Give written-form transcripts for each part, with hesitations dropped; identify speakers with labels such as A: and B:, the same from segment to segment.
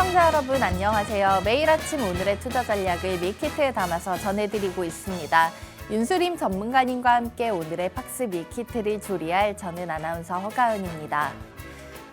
A: 시청자 여러분 안녕하세요. 매일 아침 오늘의 투자 전략을 밀키트에 담아서 전해드리고 있습니다. 윤수림 전문가님과 함께 오늘의 팍스 밀키트를 조리할 저는 아나운서 허가은입니다.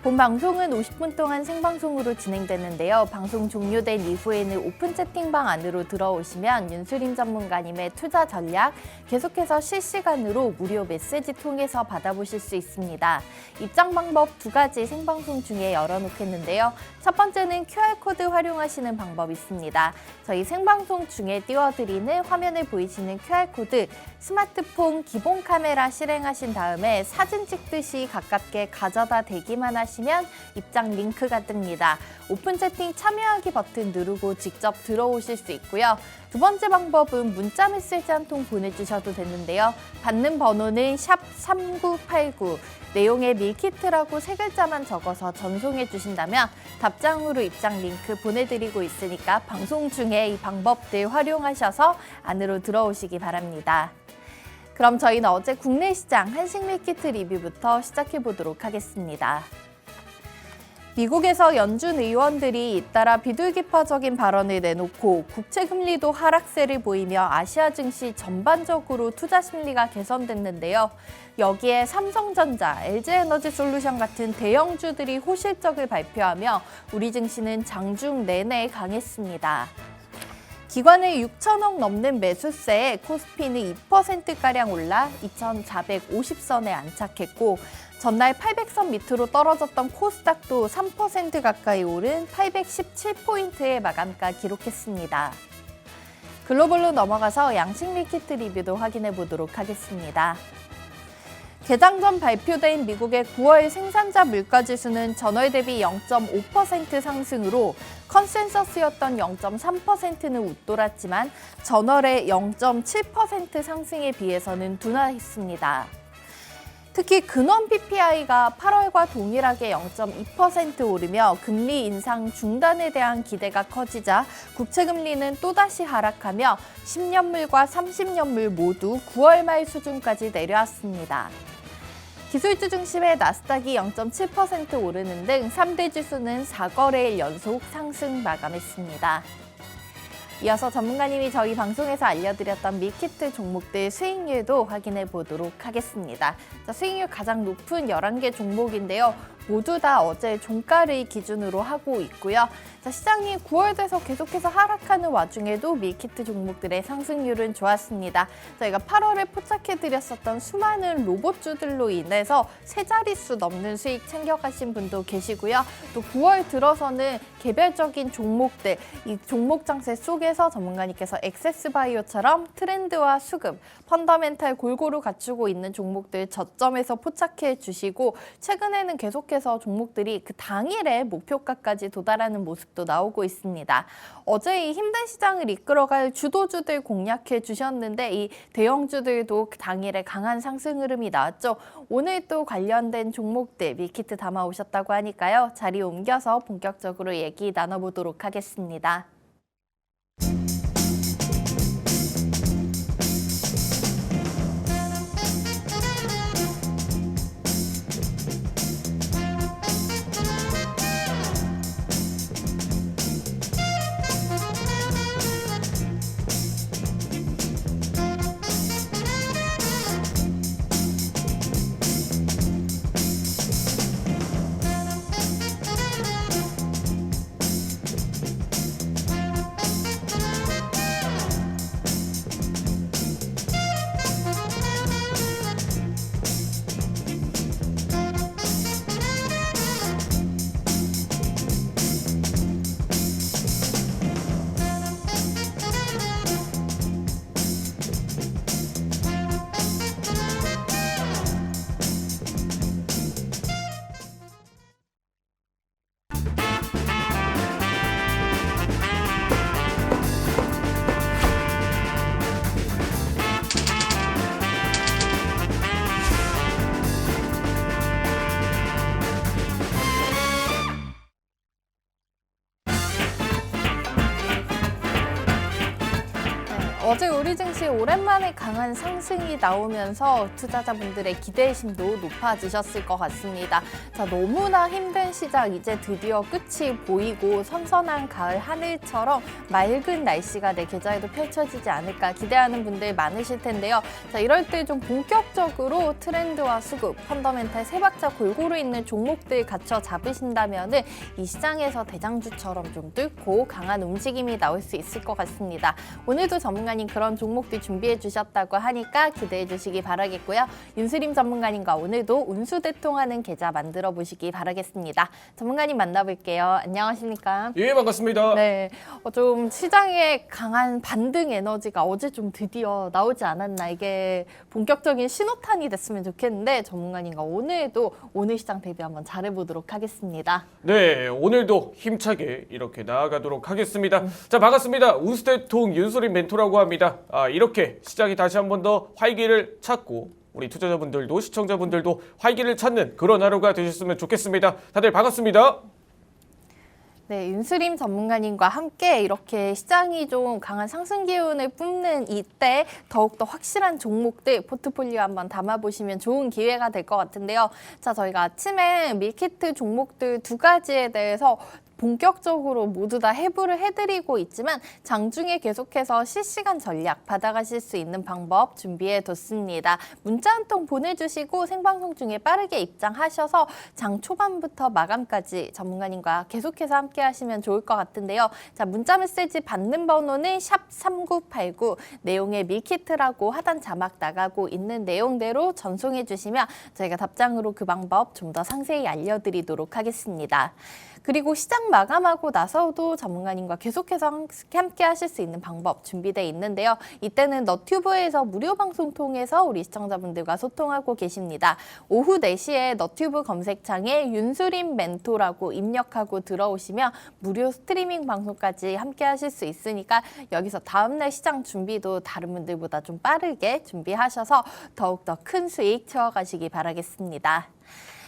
A: 본 방송은 50분 동안 생방송으로 진행되는데요. 방송 종료된 이후에는 오픈 채팅방 안으로 들어오시면 윤수림 전문가님의 투자 전략 계속해서 실시간으로 무료 메시지 통해서 받아보실 수 있습니다. 입장 방법 두 가지 생방송 중에 열어놓겠는데요. 첫 번째는 QR코드 활용하시는 방법이 있습니다. 저희 생방송 중에 띄워드리는 화면에 보이시는 QR코드 스마트폰 기본 카메라 실행하신 다음에 사진 찍듯이 가깝게 가져다 대기만 하시면 입장 링크가 뜹니다. 오픈 채팅 참여하기 버튼 누르고 직접 들어오실 수 있고요. 두 번째 방법은 문자 메시지 한 통 보내주셔도 되는데요. 받는 번호는 샵 3989, 내용에 밀키트라고 세 글자만 적어서 전송해 주신다면 답장으로 입장 링크 보내드리고 있으니까 방송 중에 이 방법들 활용하셔서 안으로 들어오시기 바랍니다. 그럼 저희는 어제 국내 시장 한식 밀키트 리뷰부터 시작해 보도록 하겠습니다. 미국에서 연준 의원들이 잇따라 비둘기파적인 발언을 내놓고 국채 금리도 하락세를 보이며 아시아 증시 전반적으로 투자 심리가 개선됐는데요. 여기에 삼성전자, LG에너지솔루션 같은 대형주들이 호실적을 발표하며 우리 증시는 장중 내내 강했습니다. 기관의 6천억 넘는 매수세에 코스피는 2%가량 올라 2,450선에 안착했고 전날 800선 밑으로 떨어졌던 코스닥도 3% 가까이 오른 817포인트의 마감가 기록했습니다. 글로벌로 넘어가서 양식 밀키트 리뷰도 확인해 보도록 하겠습니다. 개장 전 발표된 미국의 9월 생산자 물가지수는 전월 대비 0.5% 상승으로 컨센서스였던 0.3%는 웃돌았지만 전월의 0.7% 상승에 비해서는 둔화했습니다. 특히 근원 PPI가 8월과 동일하게 0.2% 오르며 금리 인상 중단에 대한 기대가 커지자 국채금리는 또다시 하락하며 10년물과 30년물 모두 9월 말 수준까지 내려왔습니다. 기술주 중심의 나스닥이 0.7% 오르는 등 3대 지수는 4거래일 연속 상승 마감했습니다. 이어서 전문가님이 저희 방송에서 알려드렸던 밀키트 종목들 수익률도 확인해 보도록 하겠습니다. 자, 수익률 가장 높은 11개 종목인데요. 모두 다 어제 종가를 기준으로 하고 있고요. 자, 시장이 9월 돼서 계속해서 하락하는 와중에도 밀키트 종목들의 상승률은 좋았습니다. 저희가 8월에 포착해드렸었던 수많은 로봇주들로 인해서 세 자릿수 넘는 수익 챙겨가신 분도 계시고요. 또 9월 들어서는 개별적인 종목들, 이 종목 장세 속에서 전문가님께서 액세스바이오처럼 트렌드와 수급, 펀더멘탈 골고루 갖추고 있는 종목들 저점에서 포착해 주시고 최근에는 계속해서 종목들이 그 당일의 목표가까지 도달하는 모습도 나오고 있습니다. 어제 이 힘든 시장을 이끌어갈 주도주들 공략해 주셨는데 이 대형주들도 그 당일에 강한 상승 흐름이 나왔죠. 오늘 또 관련된 종목들 밀키트 담아오셨다고 하니까요. 자리 옮겨서 본격적으로 얘기 나눠보도록 하겠습니다. 어제 우리 증시 오랜만에 강한 상승이 나오면서 투자자분들의 기대심도 높아지셨을 것 같습니다. 자, 너무나 힘든 시작 이제 드디어 끝이 보이고 선선한 가을 하늘처럼 맑은 날씨가 내 계좌에도 펼쳐지지 않을까 기대하는 분들 많으실 텐데요. 자, 이럴 때 좀 본격적으로 트렌드와 수급, 펀더멘탈 세 박자 골고루 있는 종목들 갖춰 잡으신다면 이 시장에서 대장주처럼 좀 뚫고 강한 움직임이 나올 수 있을 것 같습니다. 오늘도 전문가님 그런 종목들 준비해 주셨다고 하니까 기대해 주시기 바라겠고요. 윤수림 전문가님과 오늘도 운수대통하는 계좌 만들어 보시기 바라겠습니다. 전문가님 만나볼게요. 안녕하십니까?
B: 예, 반갑습니다.
A: 네, 좀 시장의 강한 반등 에너지가 어제 좀 드디어 나오지 않았나. 이게 본격적인 신호탄이 됐으면 좋겠는데 전문가님과 오늘도 오늘 시장 대비 한번 잘해보도록 하겠습니다.
B: 네, 오늘도 힘차게 이렇게 나아가도록 하겠습니다. 자, 반갑습니다. 운수대통 윤수림 멘토라고 합니다. 이렇게 시장이 다시 한 번 더 활기를 찾고 우리 투자자분들도 시청자분들도 활기를 찾는 그런 하루가 되셨으면 좋겠습니다. 다들 반갑습니다.
A: 네, 윤수림 전문가님과 함께 이렇게 시장이 좀 강한 상승 기운을 뿜는 이때 더욱더 확실한 종목들 포트폴리오 한번 담아보시면 좋은 기회가 될 것 같은데요. 자, 저희가 아침에 밀키트 종목들 두 가지에 대해서 본격적으로 모두 다 해부를 해드리고 있지만 장중에 계속해서 실시간 전략 받아가실 수 있는 방법 준비해뒀습니다. 문자 한 통 보내주시고 생방송 중에 빠르게 입장하셔서 장 초반부터 마감까지 전문가님과 계속해서 함께 하시면 좋을 것 같은데요. 자, 문자 메시지 받는 번호는 샵 3989 내용에 밀키트라고 하단 자막 나가고 있는 내용대로 전송해 주시면 저희가 답장으로 그 방법 좀 더 상세히 알려드리도록 하겠습니다. 그리고 시장 마감하고 나서도 전문가님과 계속해서 함께 하실 수 있는 방법 준비되어 있는데요. 이때는 너튜브에서 무료 방송 통해서 우리 시청자분들과 소통하고 계십니다. 오후 4시에 너튜브 검색창에 윤수림 멘토라고 입력하고 들어오시면 무료 스트리밍 방송까지 함께 하실 수 있으니까 여기서 다음날 시장 준비도 다른 분들보다 좀 빠르게 준비하셔서 더욱더 큰 수익 채워가시기 바라겠습니다.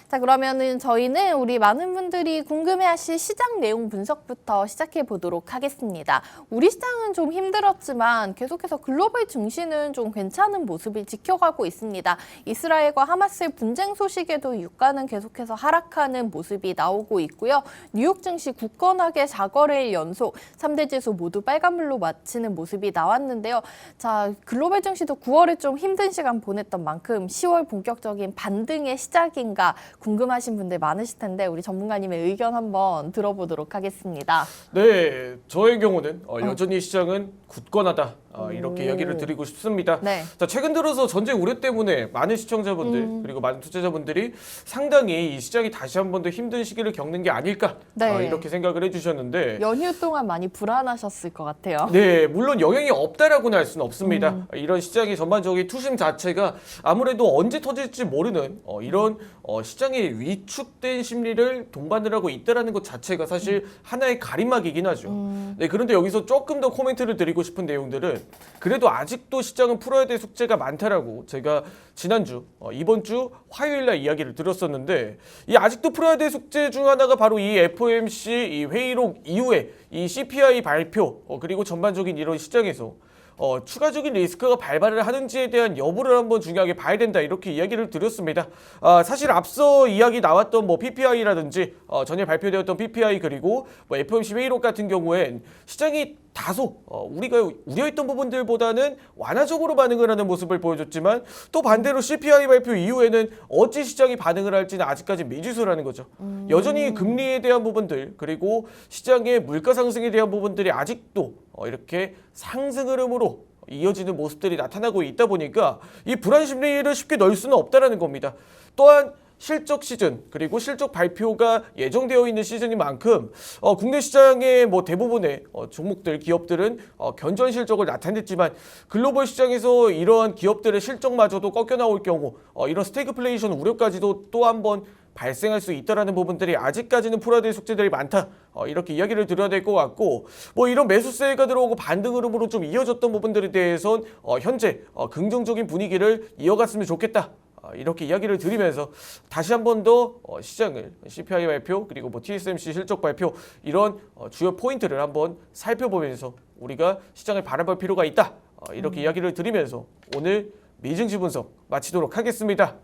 A: 자, 그러면은 저희는 우리 많은 분들이 궁금해하실 시장 내용 분석부터 시작해 보도록 하겠습니다. 우리 시장은 좀 힘들었지만 계속해서 글로벌 증시는 좀 괜찮은 모습을 지켜가고 있습니다. 이스라엘과 하마스의 분쟁 소식에도 유가는 계속해서 하락하는 모습이 나오고 있고요. 뉴욕 증시 굳건하게 4거래일 연속 3대 지수 모두 빨간불로 마치는 모습이 나왔는데요. 자, 글로벌 증시도 9월에 좀 힘든 시간 보냈던 만큼 10월 본격적인 반등의 시작인가 궁금하신 분들 많으실 텐데 우리 전문가님의 의견 한번 들어보도록 하겠습니다.
B: 네, 저의 경우는 여전히 시장은 굳건하다. 이렇게 이야기를 드리고 싶습니다.
A: 네.
B: 자, 최근 들어서 전쟁 우려 때문에 많은 시청자분들 그리고 많은 투자자분들이 상당히 이 시장이 다시 한 번 더 힘든 시기를 겪는 게 아닐까
A: 네.
B: 이렇게 생각을 해주셨는데
A: 연휴 동안 많이 불안하셨을 것 같아요.
B: 네, 물론 영향이 없다라고는 할 수는 없습니다. 이런 시장의 전반적인 투심 자체가 아무래도 언제 터질지 모르는 이런 시장의 위축된 심리를 동반을 하고 있다라는 것 자체가 사실 하나의 가림막이긴 하죠. 네, 그런데 여기서 조금 더 코멘트를 드리고 싶은 내용들은 그래도 아직도 시장은 풀어야 될 숙제가 많다라고 제가 지난주, 이번 주 화요일 날 이야기를 드렸었는데 이 아직도 풀어야 될 숙제 중 하나가 바로 이 FOMC 이 회의록 이후에 이 CPI 발표 그리고 전반적인 이런 시장에서 추가적인 리스크가 발발을 하는지에 대한 여부를 한번 중요하게 봐야 된다 이렇게 이야기를 드렸습니다. 사실 앞서 이야기 나왔던 뭐 PPI라든지 전일 발표되었던 PPI 그리고 뭐 FOMC 회의록 같은 경우엔 시장이 다소 우리가 우려했던 부분들보다는 완화적으로 반응을 하는 모습을 보여줬지만 또 반대로 CPI 발표 이후에는 어찌 시장이 반응을 할지는 아직까지 미지수라는 거죠. 여전히 금리에 대한 부분들 그리고 시장의 물가 상승에 대한 부분들이 아직도 이렇게 상승 흐름으로 이어지는 모습들이 나타나고 있다 보니까 이 불안 심리를 쉽게 넣을 수는 없다라는 겁니다. 또한 실적 시즌 그리고 실적 발표가 예정되어 있는 시즌인 만큼 국내 시장의 뭐 대부분의 종목들 기업들은 견조한 실적을 나타냈지만 글로벌 시장에서 이러한 기업들의 실적마저도 꺾여 나올 경우 이런 스태그플레이션 우려까지도 또 한번 발생할 수 있다라는 부분들이 아직까지는 풀어야 될 숙제들이 많다. 이렇게 이야기를 드려야 될 것 같고 뭐 이런 매수세가 들어오고 반등 흐름으로 좀 이어졌던 부분들에 대해선 현재 긍정적인 분위기를 이어갔으면 좋겠다. 이렇게 이야기를 드리면서 다시 한 번 더 시장을 CPI 발표 그리고 뭐 TSMC 실적 발표 이런 주요 포인트를 한번 살펴보면서 우리가 시장을 바라볼 필요가 있다. 이렇게 이야기를 드리면서 오늘 미증시 분석 마치도록 하겠습니다.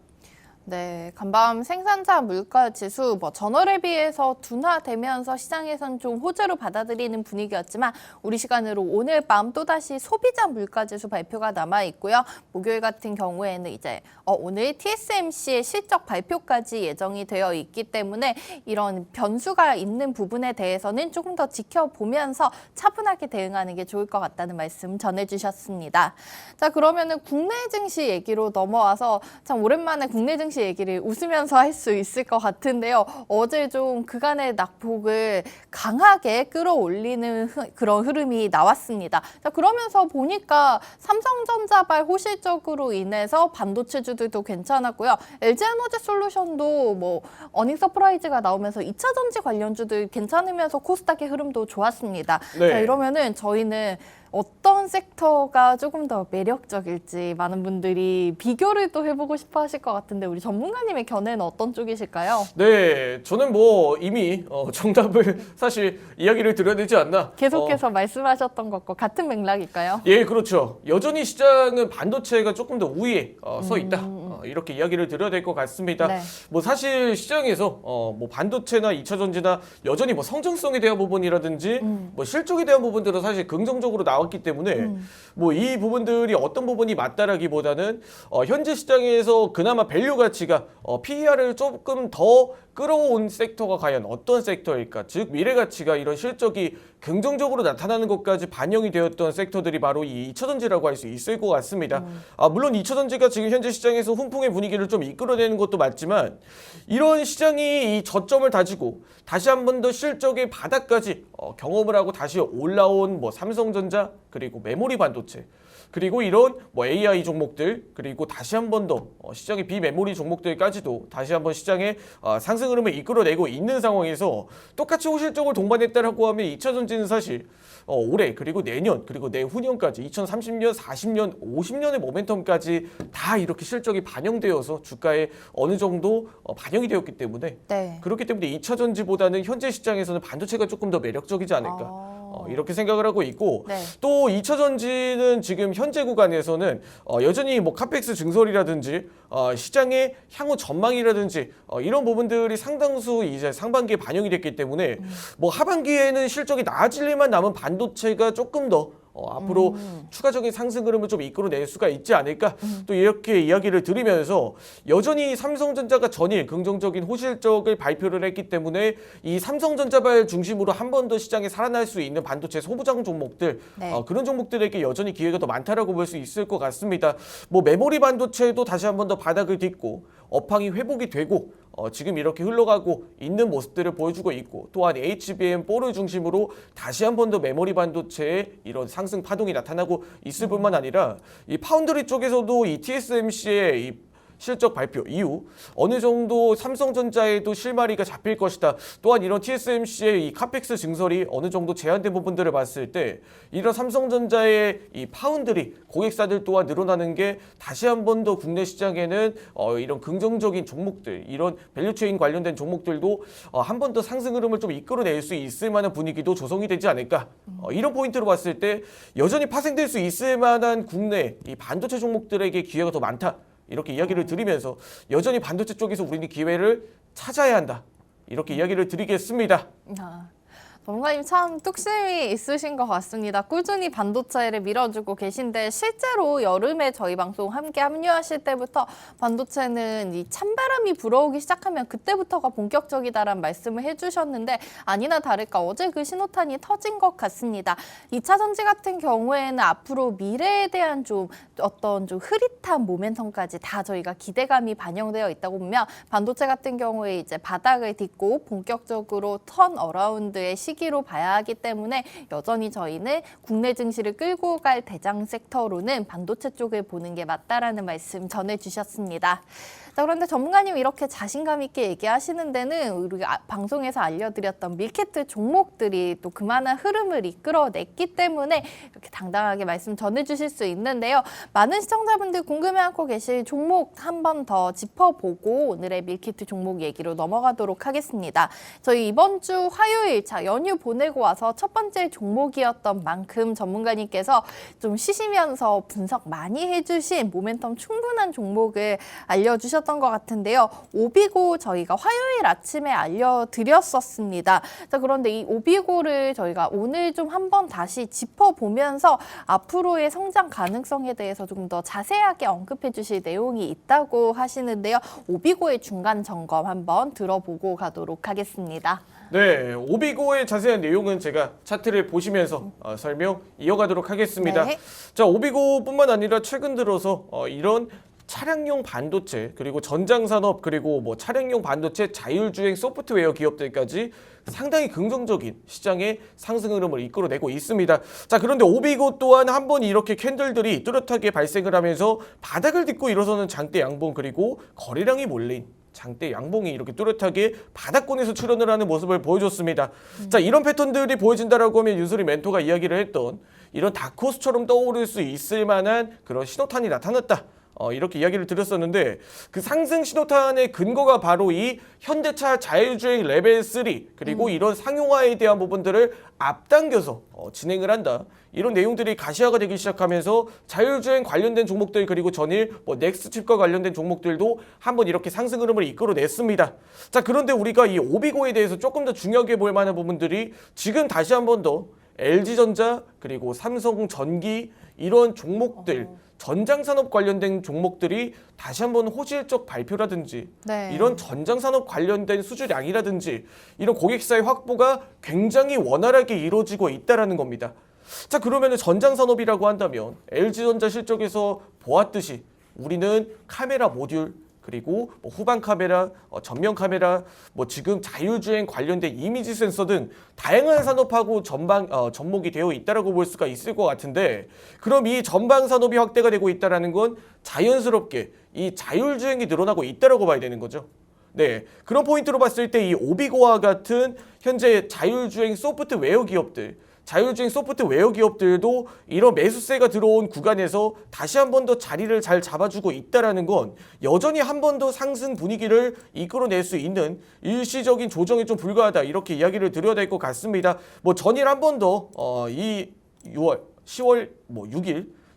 A: 네, 간밤 생산자 물가 지수 전월에 비해서 둔화되면서 시장에선 좀 호재로 받아들이는 분위기였지만 우리 시간으로 오늘 밤 또다시 소비자 물가 지수 발표가 남아 있고요. 목요일 같은 경우에는 이제 오늘 TSMC의 실적 발표까지 예정이 되어 있기 때문에 이런 변수가 있는 부분에 대해서는 조금 더 지켜보면서 차분하게 대응하는 게 좋을 것 같다는 말씀 전해주셨습니다. 자, 그러면은 국내 증시 얘기로 넘어와서 참 오랜만에 국내 증시 얘기를 웃으면서 할 수 있을 것 같은데요. 어제 좀 그간의 낙폭을 강하게 끌어올리는 그런 흐름이 나왔습니다. 자, 그러면서 보니까 삼성전자발 호실적으로 인해서 반도체주들도 괜찮았고요. LG에너지솔루션도 어닝 서프라이즈가 나오면서 2차 전지 관련주들 괜찮으면서 코스닥의 흐름도 좋았습니다.
B: 네.
A: 자, 이러면은 저희는 어떤 섹터가 조금 더 매력적일지 많은 분들이 비교를 또 해보고 싶어 하실 것 같은데 우리 전문가님의 견해는 어떤 쪽이실까요?
B: 네, 저는 이미 정답을 사실 이야기를 드려야 되지 않나.
A: 계속해서 말씀하셨던 것과 같은 맥락일까요?
B: 예, 그렇죠. 여전히 시장은 반도체가 조금 더 우위에 서 있다. 이렇게 이야기를 드려야 될 것 같습니다.
A: 네.
B: 사실 시장에서 반도체나 2차 전지나 여전히 성장성에 대한 부분이라든지 실적에 대한 부분들은 사실 긍정적으로 나왔기 때문에 이 부분들이 어떤 부분이 맞다라기보다는 현재 시장에서 그나마 밸류 가치가 PER을 조금 더 끌어온 섹터가 과연 어떤 섹터일까? 즉 미래 가치가 이런 실적이 긍정적으로 나타나는 것까지 반영이 되었던 섹터들이 바로 이 2차 전지라고 할 수 있을 것 같습니다. 물론 2차 전지가 지금 현재 시장에서 훈풍의 분위기를 좀 이끌어내는 것도 맞지만 이런 시장이 이 저점을 다지고 다시 한 번 더 실적의 바닥까지 경험을 하고 다시 올라온 삼성전자 그리고 메모리 반도체 그리고 이런 AI 종목들 그리고 다시 한 번 더 시장의 비메모리 종목들까지도 다시 한번 시장의 상승 흐름을 이끌어내고 있는 상황에서 똑같이 호실적을 동반했다라고 하면 2차 전지는 사실 올해 그리고 내년 그리고 내후년까지 2030년, 40년, 50년의 모멘텀까지 다 이렇게 실적이 반영되어서 주가에 어느 정도 반영이 되었기 때문에
A: 네.
B: 그렇기 때문에 2차 전지보다는 현재 시장에서는 반도체가 조금 더 매력적이지 않을까. 이렇게 생각을 하고 있고
A: 네.
B: 또 2차 전지는 지금 현재 구간에서는 여전히 카펙스 증설이라든지 시장의 향후 전망이라든지 이런 부분들이 상당수 이제 상반기에 반영이 됐기 때문에 하반기에는 실적이 나아질 일만 남은 반도체가 조금 더 앞으로 추가적인 상승 흐름을 좀 이끌어낼 수가 있지 않을까 또 이렇게 이야기를 드리면서 여전히 삼성전자가 전일 긍정적인 호실적을 발표를 했기 때문에 이 삼성전자발 중심으로 한 번 더 시장에 살아날 수 있는 반도체 소부장 종목들
A: 네.
B: 그런 종목들에게 여전히 기회가 더 많다라고 볼 수 있을 것 같습니다. 메모리 반도체도 다시 한 번 더 바닥을 딛고 업황이 회복이 되고 지금 이렇게 흘러가고 있는 모습들을 보여주고 있고 또한 HBM4를 중심으로 다시 한 번 더 메모리 반도체의 이런 상승 파동이 나타나고 있을 뿐만 아니라 이 파운드리 쪽에서도 이 TSMC의 이 실적 발표 이후 어느 정도 삼성전자에도 실마리가 잡힐 것이다. 또한 이런 TSMC의 이 카펙스 증설이 어느 정도 제한된 부분들을 봤을 때 이런 삼성전자의 이 파운드리 고객사들 또한 늘어나는 게 다시 한 번 더 국내 시장에는 이런 긍정적인 종목들 이런 밸류체인 관련된 종목들도 한 번 더 상승 흐름을 좀 이끌어낼 수 있을 만한 분위기도 조성이 되지 않을까. 이런 포인트로 봤을 때 여전히 파생될 수 있을 만한 국내 이 반도체 종목들에게 기회가 더 많다. 이렇게 이야기를 드리면서 여전히 반도체 쪽에서 우리는 기회를 찾아야 한다. 이렇게 이야기를 드리겠습니다.
A: 전문가님 참 뚝심이 있으신 것 같습니다. 꾸준히 반도체를 밀어주고 계신데 실제로 여름에 저희 방송 함께 합류하실 때부터 반도체는 이 찬바람이 불어오기 시작하면 그때부터가 본격적이다라는 말씀을 해주셨는데 아니나 다를까 어제 그 신호탄이 터진 것 같습니다. 2차 전지 같은 경우에는 앞으로 미래에 대한 좀 흐릿한 모멘텀까지 다 저희가 기대감이 반영되어 있다고 보면 반도체 같은 경우에 이제 바닥을 딛고 본격적으로 턴 어라운드의 시기로 봐야 하기 때문에 여전히 저희는 국내 증시를 끌고 갈 대장 섹터로는 반도체 쪽을 보는 게 맞다라는 말씀 전해주셨습니다. 자, 그런데 전문가님 이렇게 자신감 있게 얘기하시는 데는 우리가 방송에서 알려드렸던 밀키트 종목들이 또 그만한 흐름을 이끌어냈기 때문에 이렇게 당당하게 말씀 전해주실 수 있는데요. 많은 시청자분들 궁금해하고 계실 종목 한 번 더 짚어보고 오늘의 밀키트 종목 얘기로 넘어가도록 하겠습니다. 저희 이번 주 화요일 연휴 연휴 보내고 와서 첫 번째 종목이었던 만큼 전문가님께서 좀 쉬시면서 분석 많이 해주신 모멘텀 충분한 종목을 알려주셨던 것 같은데요. 오비고 저희가 화요일 아침에 알려드렸었습니다. 자, 그런데 이 오비고를 저희가 오늘 좀 한번 다시 짚어보면서 앞으로의 성장 가능성에 대해서 조금 더 자세하게 언급해 주실 내용이 있다고 하시는데요. 오비고의 중간 점검 한번 들어보고 가도록 하겠습니다.
B: 네, 오비고의 자세한 내용은 제가 차트를 보시면서 설명 이어가도록 하겠습니다.
A: 네.
B: 자, 오비고뿐만 아니라 최근 들어서 이런 차량용 반도체 그리고 전장산업 그리고 뭐 차량용 반도체 자율주행 소프트웨어 기업들까지 상당히 긍정적인 시장의 상승 흐름을 이끌어내고 있습니다. 자, 그런데 오비고 또한 한번 이렇게 캔들들이 뚜렷하게 발생을 하면서 바닥을 딛고 일어서는 장대 양봉 그리고 거래량이 몰린 장대 양봉이 이렇게 뚜렷하게 바닥권에서 출현을 하는 모습을 보여줬습니다. 자, 이런 패턴들이 보여진다라고 하면 윤소리 멘토가 이야기를 했던 이런 다크호스처럼 떠오를 수 있을 만한 그런 신호탄이 나타났다. 이렇게 이야기를 드렸었는데 그 상승 신호탄의 근거가 바로 이 현대차 자율주행 레벨 3 그리고 이런 상용화에 대한 부분들을 앞당겨서 진행을 한다. 이런 내용들이 가시화가 되기 시작하면서 자율주행 관련된 종목들 그리고 전일 뭐 넥스칩과 관련된 종목들도 한번 이렇게 상승 흐름을 이끌어냈습니다. 자, 그런데 우리가 이 오비고에 대해서 조금 더 중요하게 볼 만한 부분들이 지금 다시 한번 더 LG전자 그리고 삼성전기 이런 종목들 전장산업 관련된 종목들이 다시 한번 호실적 발표라든지
A: 네.
B: 이런 전장산업 관련된 수주량이라든지 이런 고객사의 확보가 굉장히 원활하게 이루어지고 있다는 겁니다. 자, 그러면 전장산업이라고 한다면 LG전자 실적에서 보았듯이 우리는 카메라 모듈 그리고 뭐 후방 카메라, 전면 카메라, 뭐 지금 자율주행 관련된 이미지 센서 등 다양한 산업하고 접목이 되어 있다라고 볼 수가 있을 것 같은데, 그럼 이 전방 산업이 확대가 되고 있다라는 건 자연스럽게 이 자율주행이 늘어나고 있다라고 봐야 되는 거죠. 네, 그런 포인트로 봤을 때 이 오비고와 같은 현재 자율주행 소프트웨어 기업들, 자율주행 소프트웨어 기업들도 이런 매수세가 들어온 구간에서 다시 한 번 더 자리를 잘 잡아주고 있다는 건 여전히 한 번 더 상승 분위기를 이끌어낼 수 있는 일시적인 조정에 좀 불과하다, 이렇게 이야기를 드려야 될 것 같습니다. 뭐 전일 한 번 더 이 10월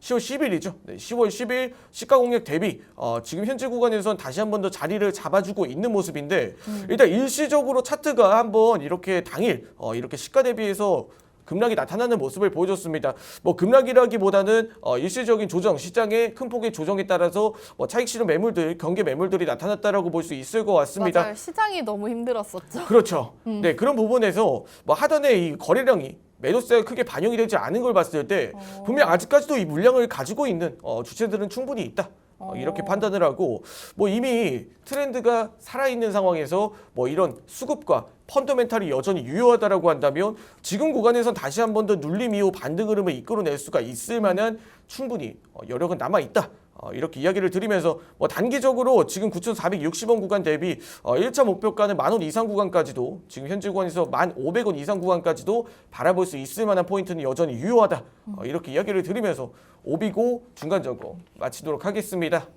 B: 10일이죠. 네, 10월 10일 시가 공략 대비 지금 현재 구간에서는 다시 한 번 더 자리를 잡아주고 있는 모습인데, 일단 일시적으로 차트가 한번 이렇게 당일 이렇게 시가 대비해서 급락이 나타나는 모습을 보여줬습니다. 뭐 급락이라기보다는 일시적인 조정, 시장의 큰 폭의 조정에 따라서 뭐 차익 실현 매물들, 경계 매물들이 나타났다라고 볼 수 있을 것 같습니다.
A: 맞아요. 시장이 너무 힘들었었죠.
B: 그렇죠. 네, 그런 부분에서 뭐 하단의 이 거래량이 매도세가 크게 반영이 되지 않은 걸 봤을 때 분명 아직까지도 이 물량을 가지고 있는 주체들은 충분히 있다. 이렇게 판단을 하고, 뭐 이미 트렌드가 살아있는 상황에서 뭐 이런 수급과 펀더멘탈이 여전히 유효하다라고 한다면 지금 구간에선 다시 한 번 더 눌림 이후 반등 흐름을 이끌어낼 수가 있을 만한 충분히 여력은 남아있다. 이렇게 이야기를 드리면서 뭐 단기적으로 지금 9,460원 구간 대비 1차 목표가는 10,000원 이상 구간까지도, 지금 현재 구간에서 1,500원 이상 구간까지도 바라볼 수 있을 만한 포인트는 여전히 유효하다. 이렇게 이야기를 드리면서 오비고 중간 점검 마치도록 하겠습니다.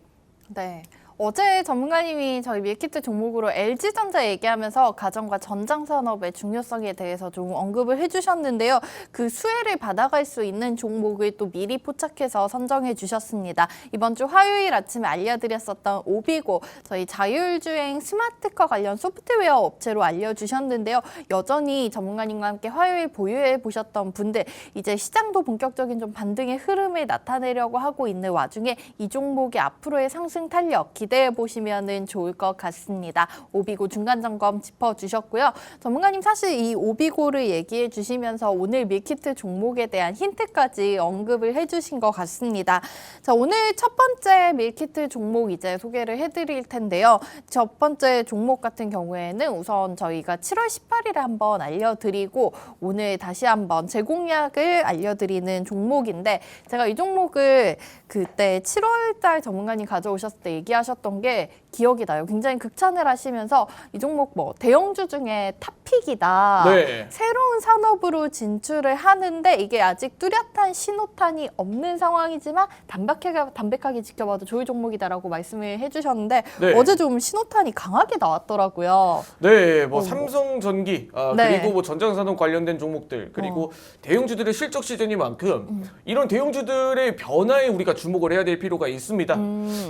A: 네. 어제 전문가님이 저희 밀키트 종목으로 LG전자 얘기하면서 가정과 전장산업의 중요성에 대해서 좀 언급을 해주셨는데요. 그 수혜를 받아갈 수 있는 종목을 또 미리 포착해서 선정해 주셨습니다. 이번 주 화요일 아침에 알려드렸었던 오비고, 저희 자율주행 스마트카 관련 소프트웨어 업체로 알려주셨는데요. 여전히 전문가님과 함께 화요일 보유해 보셨던 분들, 이제 시장도 본격적인 좀 반등의 흐름을 나타내려고 하고 있는 와중에 이 종목의 앞으로의 상승 탄력 기대해 보시면 좋을 것 같습니다. 오비고 중간 점검 짚어주셨고요. 전문가님 사실 이 오비고를 얘기해 주시면서 오늘 밀키트 종목에 대한 힌트까지 언급을 해주신 것 같습니다. 자, 오늘 첫 번째 밀키트 종목 이제 소개를 해드릴 텐데요. 첫 번째 종목 같은 경우에는 우선 저희가 7월 18일에 한번 알려드리고 오늘 다시 한번 재공략을 알려드리는 종목인데, 제가 이 종목을 그때 7월달 전문가님 가져오셨을 때 얘기하셨던 게 기억이 나요. 굉장히 극찬을 하시면서 이 종목 뭐 대형주 중에 탑픽 픽이다.
B: 네.
A: 새로운 산업으로 진출을 하는데 이게 아직 뚜렷한 신호탄이 없는 상황이지만 담백하게 지켜봐도 좋을 종목이다라고 말씀을 해주셨는데
B: 네.
A: 어제 좀 신호탄이 강하게 나왔더라고요.
B: 네, 뭐 삼성전기
A: 네.
B: 그리고 뭐 전장산업 관련된 종목들 그리고 대형주들의 실적 시즌이만큼 이런 대형주들의 변화에 우리가 주목을 해야 될 필요가 있습니다.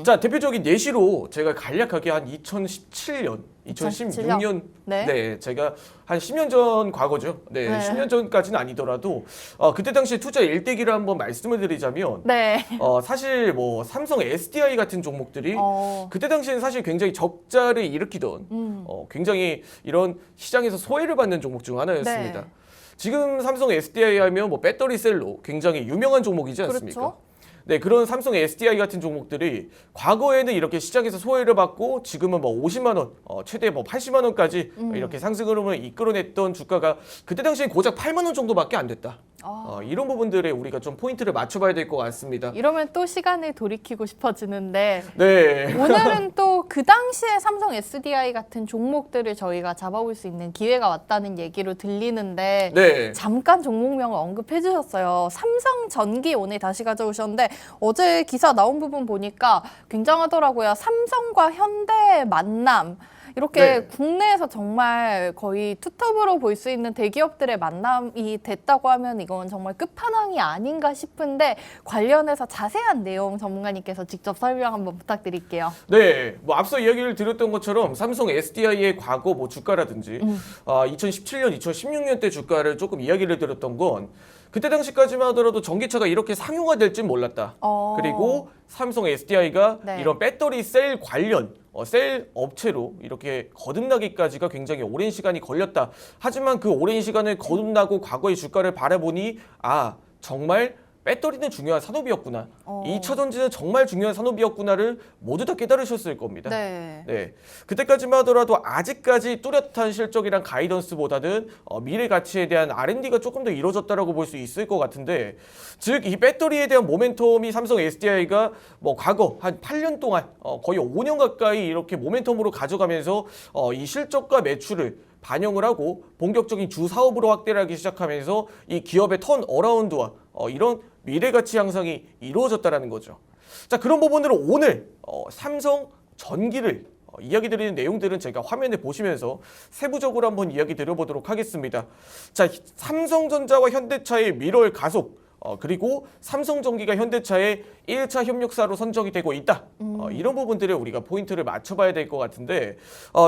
B: 자, 대표적인 예시로 제가 간략하게 한 2017년, 2016년
A: 네.
B: 제가 한 10년 전 과거죠. 네,
A: 네.
B: 10년 전까지는 아니더라도 그때 당시 투자 일대기를 한번 말씀을 드리자면
A: 네.
B: 사실 뭐 삼성 SDI 같은 종목들이
A: 어.
B: 그때 당시에는 사실 굉장히 적자를 일으키던 굉장히 이런 시장에서 소외를 받는 종목 중 하나였습니다.
A: 네.
B: 지금 삼성 SDI 하면 뭐 배터리 셀로 굉장히 유명한 종목이지 않습니까?
A: 그렇죠.
B: 네, 그런 삼성 SDI 같은 종목들이 과거에는 이렇게 시장에서 소외를 받고 지금은 뭐 50만 원, 최대 뭐 80만 원까지 이렇게 상승 흐름을 이끌어냈던 주가가 그때 당시엔 고작 8만 원 정도밖에 안 됐다. 이런 부분들에 우리가 좀 포인트를 맞춰봐야 될 것 같습니다.
A: 이러면 또 시간을 돌이키고 싶어지는데
B: 네.
A: 오늘은 또 그 당시에 삼성 SDI 같은 종목들을 저희가 잡아볼 수 있는 기회가 왔다는 얘기로 들리는데
B: 네.
A: 잠깐 종목명을 언급해 주셨어요. 삼성전기 오늘 다시 가져오셨는데 어제 기사 나온 부분 보니까 굉장하더라고요. 삼성과 현대의 만남. 이렇게
B: 네.
A: 국내에서 정말 거의 투톱으로 볼 수 있는 대기업들의 만남이 됐다고 하면 이건 정말 끝판왕이 아닌가 싶은데 관련해서 자세한 내용 전문가님께서 직접 설명 한번 부탁드릴게요.
B: 네, 뭐 앞서 이야기를 드렸던 것처럼 삼성 SDI의 과거 뭐 주가라든지 2017년, 2016년 때 주가를 조금 이야기를 드렸던 건 그때 당시까지만 하더라도 전기차가 이렇게 상용화될진 몰랐다. 그리고 삼성 SDI가
A: 네.
B: 이런 배터리 셀 관련 셀 업체로 이렇게 거듭나기까지가 굉장히 오랜 시간이 걸렸다. 하지만 그 오랜 시간을 거듭나고 과거의 주가를 바라보니 정말 배터리는 중요한 산업이었구나. 2차 전지는 정말 중요한 산업이었구나를 모두 다 깨달으셨을 겁니다.
A: 네.
B: 그때까지만 하더라도 아직까지 뚜렷한 실적이랑 가이던스보다는 미래 가치에 대한 R&D가 조금 더 이루어졌다라고 볼 수 있을 것 같은데, 즉 이 배터리에 대한 모멘텀이 삼성 SDI가 뭐 과거 한 8년 동안 거의 5년 가까이 이렇게 모멘텀으로 가져가면서 이 실적과 매출을 반영을 하고 본격적인 주 사업으로 확대를 하기 시작하면서 이 기업의 턴 어라운드와 이런 미래 가치 향상이 이루어졌다라는 거죠. 자, 그런 부분으로 오늘 삼성 전기를 이야기 드리는 내용들은 제가 화면에 보시면서 세부적으로 한번 이야기 드려보도록 하겠습니다. 자, 삼성전자와 현대차의 밀월 가속, 그리고 삼성전기가 현대차의 1차 협력사로 선정이 되고 있다. 이런 부분들에 우리가 포인트를 맞춰봐야 될 것 같은데,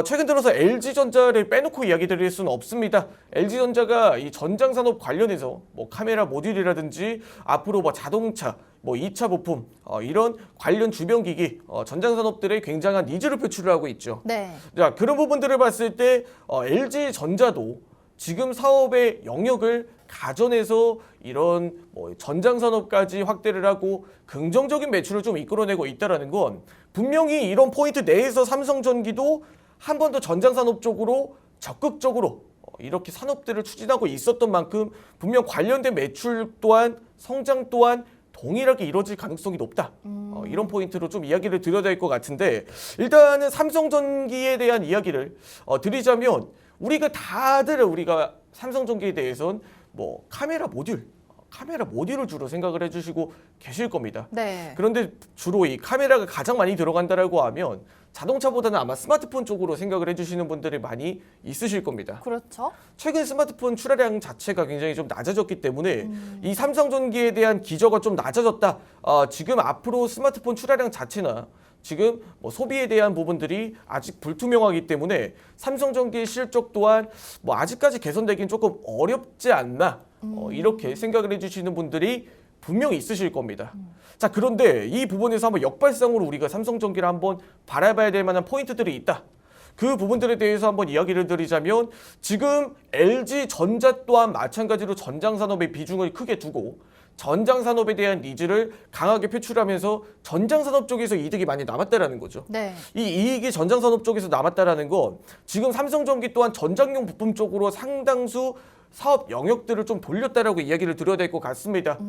B: 최근 들어서 LG전자를 빼놓고 이야기 드릴 수는 없습니다. LG전자가 이 전장산업 관련해서 뭐 카메라 모듈이라든지 앞으로 뭐 자동차, 뭐 2차 부품, 이런 관련 주변기기, 전장산업들의 굉장한 니즈를 표출을 하고 있죠.
A: 네.
B: 자, 그런 부분들을 봤을 때 LG전자도 지금 사업의 영역을 가전에서 이런 뭐 전장산업까지 확대를 하고 긍정적인 매출을 좀 이끌어내고 있다는 건 분명히 이런 포인트 내에서 삼성전기도 한 번 더 전장산업 쪽으로 적극적으로 이렇게 산업들을 추진하고 있었던 만큼 분명 관련된 매출 또한 성장 또한 동일하게 이루어질 가능성이 높다. 이런 포인트로 좀 이야기를 드려야 될 것 같은데, 일단은 삼성전기에 대한 이야기를 드리자면 우리가 삼성전기에 대해서는 뭐 카메라 모듈을 주로 생각을 해주시고 계실 겁니다.
A: 네.
B: 그런데 주로 이 카메라가 가장 많이 들어간다라고 하면 자동차보다는 아마 스마트폰 쪽으로 생각을 해주시는 분들이 많이 있으실 겁니다.
A: 그렇죠.
B: 최근 스마트폰 출하량 자체가 굉장히 좀 낮아졌기 때문에 이 삼성전기에 대한 기저가 좀 낮아졌다. 지금 앞으로 스마트폰 출하량 자체나 지금 뭐 소비에 대한 부분들이 아직 불투명하기 때문에 삼성전기의 실적 또한 뭐 아직까지 개선되긴 조금 어렵지 않나, 이렇게 생각을 해주시는 분들이 분명히 있으실 겁니다. 자, 그런데 이 부분에서 한번 역발상으로 우리가 삼성전기를 한번 바라봐야 될 만한 포인트들이 있다. 그 부분들에 대해서 한번 이야기를 드리자면 지금 LG전자 또한 마찬가지로 전장산업의 비중을 크게 두고 전장산업에 대한 니즈를 강하게 표출하면서 전장산업 쪽에서 이득이 많이 남았다라는 거죠.
A: 네.
B: 이 이익이 전장산업 쪽에서 남았다라는 건 지금 삼성전기 또한 전장용 부품 쪽으로 상당수 사업 영역들을 좀 돌렸다라고 이야기를 드려야 될 것 같습니다.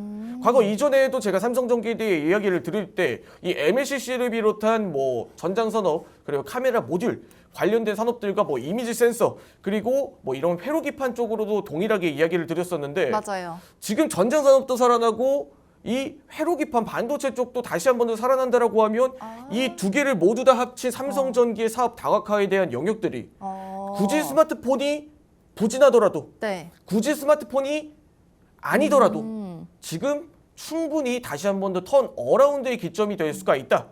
B: 과거 이전에도 제가 삼성전기에 대해 이야기를 드릴 때 이 MLCC를 비롯한 뭐 전장산업 그리고 카메라 모듈 관련된 산업들과 뭐 이미지 센서 그리고 뭐 이런 회로기판 쪽으로도 동일하게 이야기를 드렸었는데
A: 맞아요.
B: 지금 전장 산업도 살아나고 이 회로기판 반도체 쪽도 다시 한 번 더 살아난다라고 하면 이 두 개를 모두 다 합친 삼성전기의 사업 다각화에 대한 영역들이 굳이 스마트폰이 부진하더라도
A: 네.
B: 굳이 스마트폰이 아니더라도 지금 충분히 다시 한 번 더 턴 어라운드의 기점이 될 수가 있다.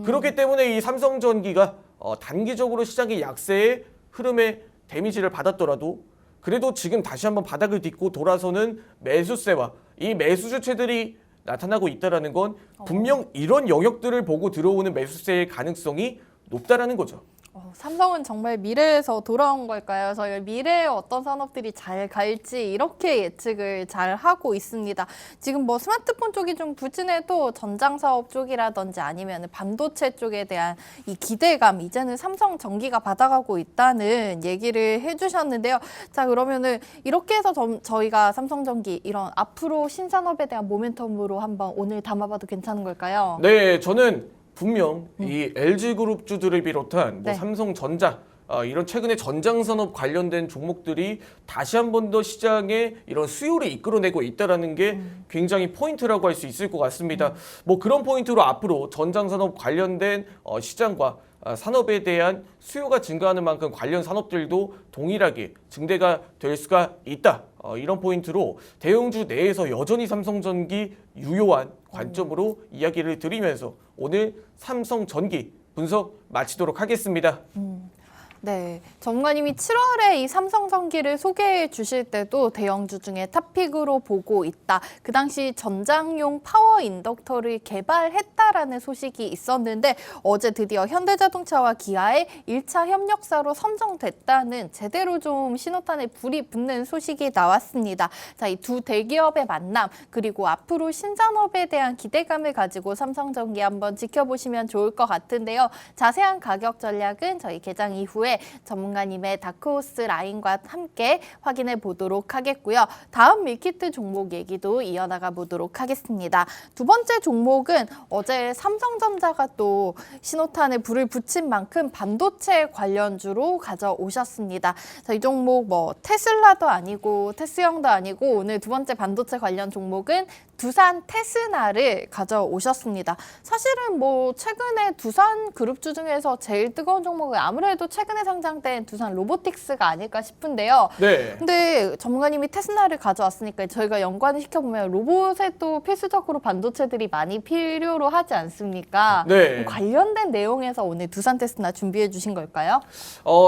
B: 그렇기 때문에 이 삼성전기가 단기적으로 시장의 약세의 흐름에 데미지를 받았더라도 그래도 지금 다시 한번 바닥을 딛고 돌아서는 매수세와 이 매수 주체들이 나타나고 있다는 건 분명 이런 영역들을 보고 들어오는 매수세의 가능성이 높다라는 거죠.
A: 삼성은 정말 미래에서 돌아온 걸까요? 저희 미래에 어떤 산업들이 잘 갈지 이렇게 예측을 잘 하고 있습니다. 지금 뭐 스마트폰 쪽이 좀 부진해도 전장 사업 쪽이라든지 아니면 반도체 쪽에 대한 이 기대감 이제는 삼성전기가 받아가고 있다는 얘기를 해주셨는데요. 자, 그러면은 이렇게 해서 저희가 삼성전기 이런 앞으로 신산업에 대한 모멘텀으로 한번 오늘 담아봐도 괜찮은 걸까요?
B: 네, 저는 분명 이 LG그룹주들을 비롯한 뭐
A: 네.
B: 삼성전자 이런 최근에 전장산업 관련된 종목들이 다시 한 번 더 시장에 이런 수요를 이끌어내고 있다는 게 굉장히 포인트라고 할 수 있을 것 같습니다. 뭐 그런 포인트로 앞으로 전장산업 관련된 시장과 산업에 대한 수요가 증가하는 만큼 관련 산업들도 동일하게 증대가 될 수가 있다. 이런 포인트로 대형주 내에서 여전히 삼성전기 유효한 관점으로 이야기를 드리면서 오늘 삼성전기 분석 마치도록 하겠습니다.
A: 네, 전문가님이 7월에 이 삼성전기를 소개해 주실 때도 대형주 중에 탑픽으로 보고 있다. 그 당시 전장용 파워 인덕터를 개발했다라는 소식이 있었는데 어제 드디어 현대자동차와 기아의 1차 협력사로 선정됐다는 제대로 좀 신호탄에 불이 붙는 소식이 나왔습니다. 자, 이 두 대기업의 만남 그리고 앞으로 신산업에 대한 기대감을 가지고 삼성전기 한번 지켜보시면 좋을 것 같은데요. 자세한 가격 전략은 저희 개장 이후에 전문가님의 다크호스 라인과 함께 확인해 보도록 하겠고요. 다음 밀키트 종목 얘기도 이어나가 보도록 하겠습니다. 두 번째 종목은 어제 삼성전자가 또 신호탄에 불을 붙인 만큼 반도체 관련주로 가져오셨습니다. 자, 이 종목 뭐 테슬라도 아니고 테스형도 아니고 오늘 두 번째 반도체 관련 종목은 두산 테스나를 가져오셨습니다. 사실은 뭐 최근에 두산 그룹주 중에서 제일 뜨거운 종목은 아무래도 최근에 상장된 두산 로보틱스가 아닐까 싶은데요.
B: 네.
A: 근데 전문가님이 테스나를 가져왔으니까 저희가 연관을 시켜보면 로봇에 또 필수적으로 반도체들이 많이 필요로 하지 않습니까?
B: 네.
A: 관련된 내용에서 오늘 두산 테스나 준비해 주신 걸까요?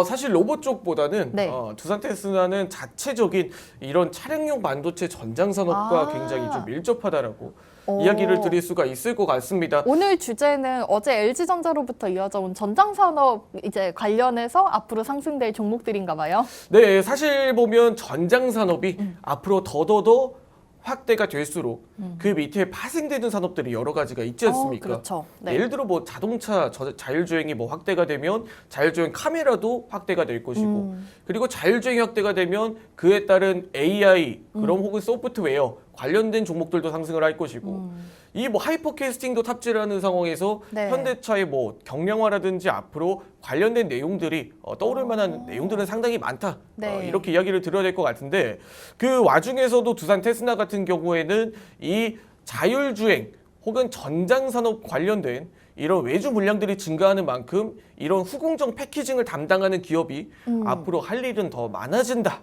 B: 사실 로봇 쪽보다는
A: 네.
B: 두산 테스나는 자체적인 이런 차량용 반도체 전장 산업과 굉장히 좀 밀접하다라고 이야기를 드릴 수가 있을 것 같습니다.
A: 오늘 주제는 어제 LG전자로부터 이어져 온 전장산업 이제 관련해서 앞으로 상승될 종목들인가 봐요.
B: 네, 사실 보면 전장 산업이 앞으로 더더더 확대가 될수록 그 밑에 파생되는 산업들이 여러 가지가 있지 않습니까?
A: 그렇죠. 네.
B: 예를 들어 뭐 자동차 자율주행이 뭐 확대가 되면 자율주행 카메라도 확대가 될 것이고 그리고 자율주행이 확대가 되면 그에 따른 AI 그럼 혹은 소프트웨어 관련된 종목들도 상승을 할 것이고 이 뭐 하이퍼캐스팅도 탑재를 하는 상황에서
A: 네.
B: 현대차의 뭐 경량화라든지 앞으로 관련된 내용들이 떠오를 만한 내용들은 상당히 많다.
A: 네.
B: 이렇게 이야기를 드려야 될 것 같은데 그 와중에서도 두산 테스나 같은 경우에는 이 자율주행 혹은 전장산업 관련된 이런 외주 물량들이 증가하는 만큼 이런 후공정 패키징을 담당하는 기업이 앞으로 할 일은 더 많아진다.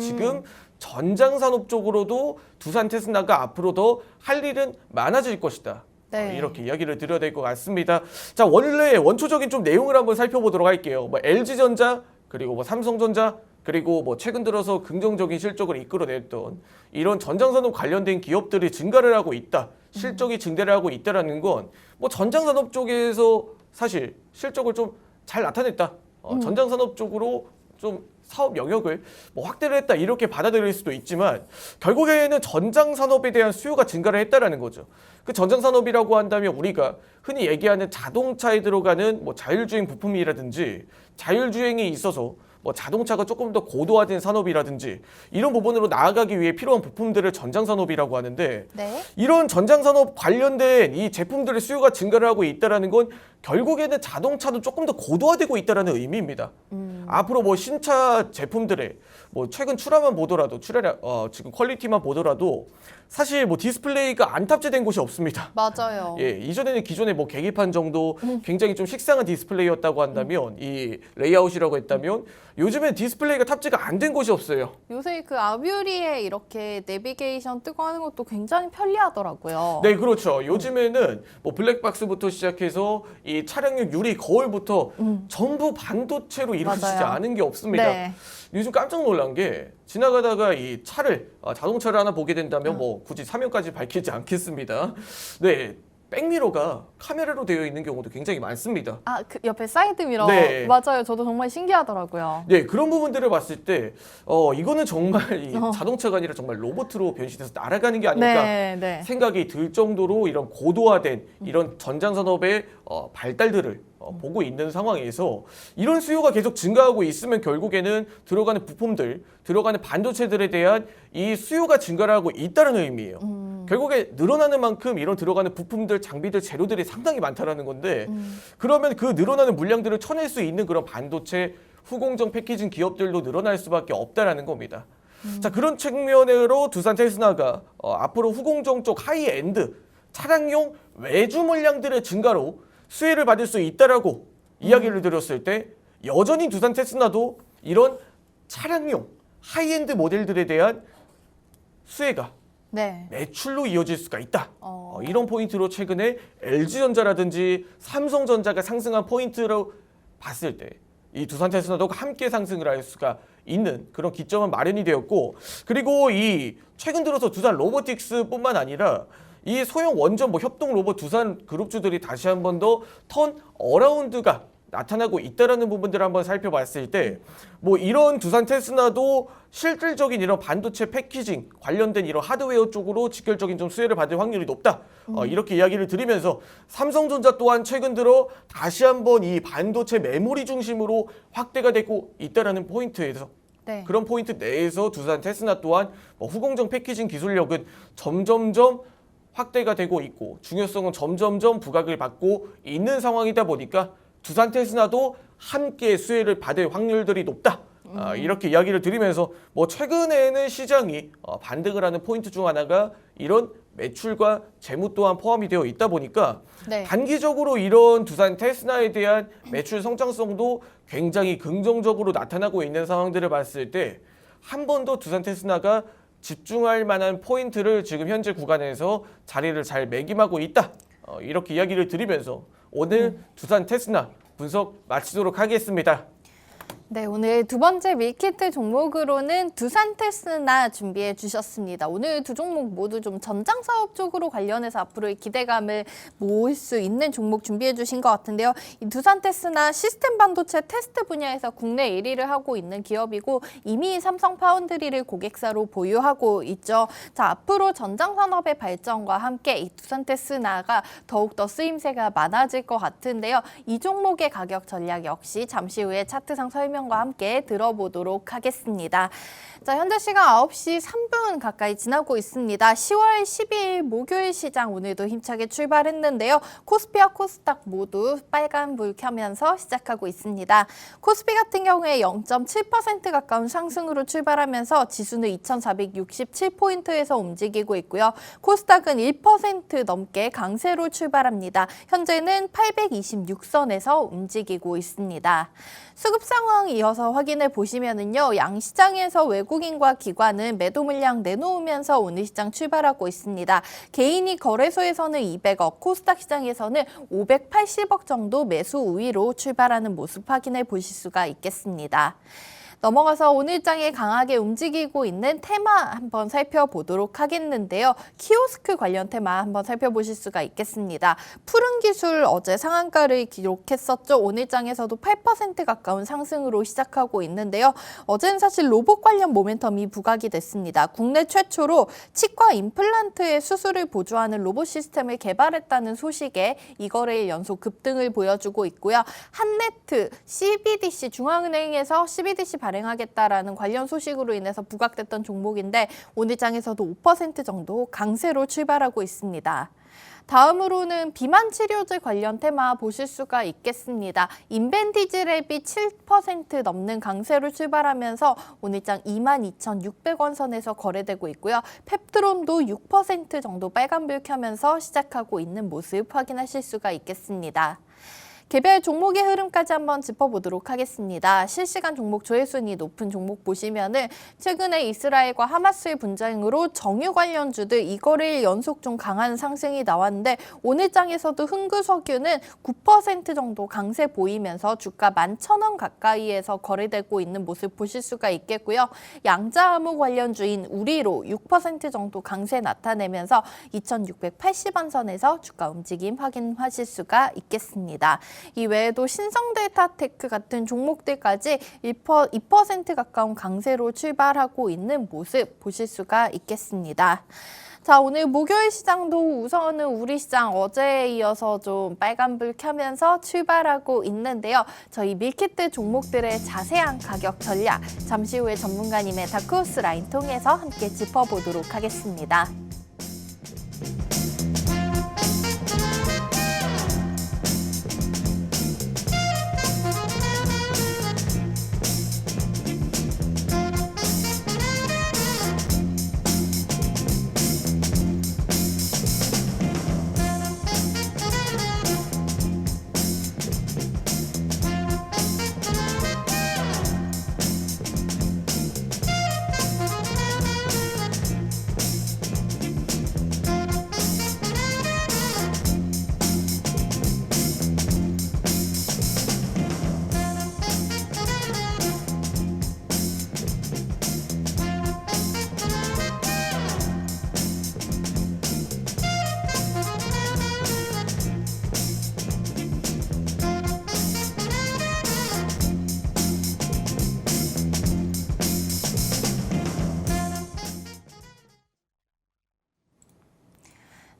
B: 지금 전장산업 쪽으로도 두산 테스나가 앞으로 더 할 일은 많아질 것이다.
A: 네.
B: 이렇게 이야기를 드려야 될 것 같습니다. 자, 원래 원초적인 좀 내용을 한번 살펴보도록 할게요. 뭐 LG전자 그리고 뭐 삼성전자 그리고 뭐 최근 들어서 긍정적인 실적을 이끌어냈던 이런 전장산업 관련된 기업들이 증가를 하고 있다. 실적이 증대를 하고 있다라는 건 뭐 전장산업 쪽에서 사실 실적을 좀 잘 나타냈다. 전장산업 쪽으로 좀 사업 영역을 뭐 확대를 했다 이렇게 받아들일 수도 있지만 결국에는 전장 산업에 대한 수요가 증가를 했다라는 거죠. 그 전장 산업이라고 한다면 우리가 흔히 얘기하는 자동차에 들어가는 뭐 자율주행 부품이라든지 자율주행이 있어서 뭐 자동차가 조금 더 고도화된 산업이라든지 이런 부분으로 나아가기 위해 필요한 부품들을 전장 산업이라고 하는데
A: 네.
B: 이런 전장 산업 관련된 이 제품들의 수요가 증가를 하고 있다라는 건 결국에는 자동차도 조금 더 고도화되고 있다는 의미입니다. 앞으로 뭐 신차 제품들의 뭐 최근 출하만 보더라도 지금 퀄리티만 보더라도 사실 뭐 디스플레이가 안 탑재된 곳이 없습니다.
A: 맞아요.
B: 예, 이전에는 기존의 뭐 계기판 정도 굉장히 좀 식상한 디스플레이였다고 한다면 이 레이아웃이라고 했다면 요즘엔 디스플레이가 탑재가 안 된 곳이 없어요.
A: 요새 그 아뷰리에 이렇게 내비게이션 뜨고 하는 것도 굉장히 편리하더라고요.
B: 네, 그렇죠. 요즘에는 뭐 블랙박스부터 시작해서 이 차량용 유리 거울부터 전부 반도체로 이루어지지
A: 맞아요.
B: 않은 게 없습니다.
A: 네.
B: 요즘 깜짝 놀란 게 지나가다가 이 차를 자동차를 하나 보게 된다면 뭐 굳이 사명까지 밝히지 않겠습니다. 네. 백미러가 카메라로 되어 있는 경우도 굉장히 많습니다.
A: 그 옆에 사이드 미러.
B: 네.
A: 맞아요. 저도 정말 신기하더라고요.
B: 네, 그런 부분들을 봤을 때 이거는 정말 이 자동차가 아니라 정말 로봇으로 변신해서 날아가는 게 아닐까
A: 네.
B: 생각이 들 정도로 이런 고도화된 이런 전장 산업의 발달들을 보고 있는 상황에서 이런 수요가 계속 증가하고 있으면 결국에는 들어가는 부품들, 들어가는 반도체들에 대한 이 수요가 증가하고 있다는 의미예요. 결국에 늘어나는 만큼 이런 들어가는 부품들, 장비들, 재료들이 상당히 많다라는 건데 그러면 그 늘어나는 물량들을 쳐낼 수 있는 그런 반도체 후공정 패키징 기업들도 늘어날 수밖에 없다라는 겁니다. 자, 그런 측면으로 두산 테스나가 앞으로 후공정 쪽 하이엔드 차량용 외주 물량들의 증가로 수혜를 받을 수 있다라고 이야기를 드렸을 때 여전히 두산 테스나도 이런 차량용 하이엔드 모델들에 대한 수혜가
A: 네.
B: 매출로 이어질 수가 있다. 이런 포인트로 최근에 LG전자라든지 삼성전자가 상승한 포인트로 봤을 때 이 두산 테스나도 함께 상승을 할 수가 있는 그런 기점은 마련이 되었고 그리고 이 최근 들어서 두산 로보틱스뿐만 아니라 이 소형 원전 뭐 협동 로봇 두산 그룹주들이 다시 한 번 더 턴 어라운드가 나타나고 있다라는 부분들을 한번 살펴봤을 때 뭐 이런 두산 테스나도 실질적인 이런 반도체 패키징 관련된 이런 하드웨어 쪽으로 직결적인 좀 수혜를 받을 확률이 높다. 이렇게 이야기를 드리면서 삼성전자 또한 최근 들어 다시 한번 이 반도체 메모리 중심으로 확대가 되고 있다라는 포인트에서
A: 네.
B: 그런 포인트 내에서 두산 테스나 또한 뭐 후공정 패키징 기술력은 점점점 확대가 되고 있고 중요성은 점점점 부각을 받고 있는 상황이다 보니까 두산 테스나도 함께 수혜를 받을 확률들이 높다. 이렇게 이야기를 드리면서 뭐 최근에는 시장이 반등을 하는 포인트 중 하나가 이런 매출과 재무 또한 포함이 되어 있다 보니까
A: 네.
B: 단기적으로 이런 두산 테스나에 대한 매출 성장성도 굉장히 긍정적으로 나타나고 있는 상황들을 봤을 때 한 번 더 두산 테스나가 집중할 만한 포인트를 지금 현재 구간에서 자리를 잘 매김하고 있다. 이렇게 이야기를 드리면서 오늘 두산 테스나 분석 마치도록 하겠습니다.
A: 네, 오늘 두 번째 밀키트 종목으로는 두산 테스나 준비해 주셨습니다. 오늘 두 종목 모두 좀 전장 사업 쪽으로 관련해서 앞으로의 기대감을 모을 수 있는 종목 준비해 주신 것 같은데요. 이 두산 테스나 시스템 반도체 테스트 분야에서 국내 1위를 하고 있는 기업이고 이미 삼성 파운드리를 고객사로 보유하고 있죠. 자, 앞으로 전장 산업의 발전과 함께 이 두산 테스나가 더욱더 쓰임새가 많아질 것 같은데요. 이 종목의 가격 전략 역시 잠시 후에 차트상 설명과 함께 들어보도록 하겠습니다. 자, 현재 시간 9시 3분 가까이 지나고 있습니다. 10월 12일 목요일 시장 오늘도 힘차게 출발했는데요. 코스피와 코스닥 모두 빨간불 켜면서 시작하고 있습니다. 코스피 같은 경우에 0.7% 가까운 상승으로 출발하면서 지수는 2,467포인트에서 움직이고 있고요. 코스닥은 1% 넘게 강세로 출발합니다. 현재는 826선에서 움직이고 있습니다. 수급 상황 이어서 확인해 보시면은요. 양시장에서 외국인과 기관은 매도 물량 내놓으면서 오늘 시장 출발하고 있습니다. 개인이 거래소에서는 200억, 코스닥 시장에서는 580억 정도 매수 우위로 출발하는 모습 확인해 보실 수가 있겠습니다. 넘어가서 오늘장에 강하게 움직이고 있는 테마 한번 살펴보도록 하겠는데요. 키오스크 관련 테마 한번 살펴보실 수가 있겠습니다. 푸른기술 어제 상한가를 기록했었죠. 오늘장에서도 8% 가까운 상승으로 시작하고 있는데요. 어제는 사실 로봇 관련 모멘텀이 부각이 됐습니다. 국내 최초로 치과 임플란트의 수술을 보조하는 로봇 시스템을 개발했다는 소식에 이거래일 연속 급등을 보여주고 있고요. 한네트, CBDC 중앙은행에서 CBDC 발행하겠다라는 관련 소식으로 인해서 부각됐던 종목인데 오늘장에서도 5% 정도 강세로 출발하고 있습니다. 다음으로는 비만 치료제 관련 테마 보실 수가 있겠습니다. 인벤디지랩이 7% 넘는 강세로 출발하면서 오늘장 22,600원 선에서 거래되고 있고요. 펩트롬도 6% 정도 빨간불 켜면서 시작하고 있는 모습 확인하실 수가 있겠습니다. 개별 종목의 흐름까지 한번 짚어보도록 하겠습니다. 실시간 종목 조회순위 높은 종목 보시면은 최근에 이스라엘과 하마스의 분쟁으로 정유 관련주들 이거를 연속 좀 강한 상승이 나왔는데 오늘 장에서도 흥구석유는 9% 정도 강세 보이면서 주가 11,000원 가까이에서 거래되고 있는 모습 보실 수가 있겠고요. 양자암호 관련주인 우리로 6% 정도 강세 나타내면서 2,680원 선에서 주가 움직임 확인하실 수가 있겠습니다. 이 외에도 신성데이터테크 같은 종목들까지 2% 가까운 강세로 출발하고 있는 모습 보실 수가 있겠습니다. 자, 오늘 목요일 시장도 우선은 우리 시장 어제에 이어서 좀 빨간불 켜면서 출발하고 있는데요. 저희 밀키트 종목들의 자세한 가격 전략 잠시 후에 전문가님의 다크호스 라인 통해서 함께 짚어보도록 하겠습니다.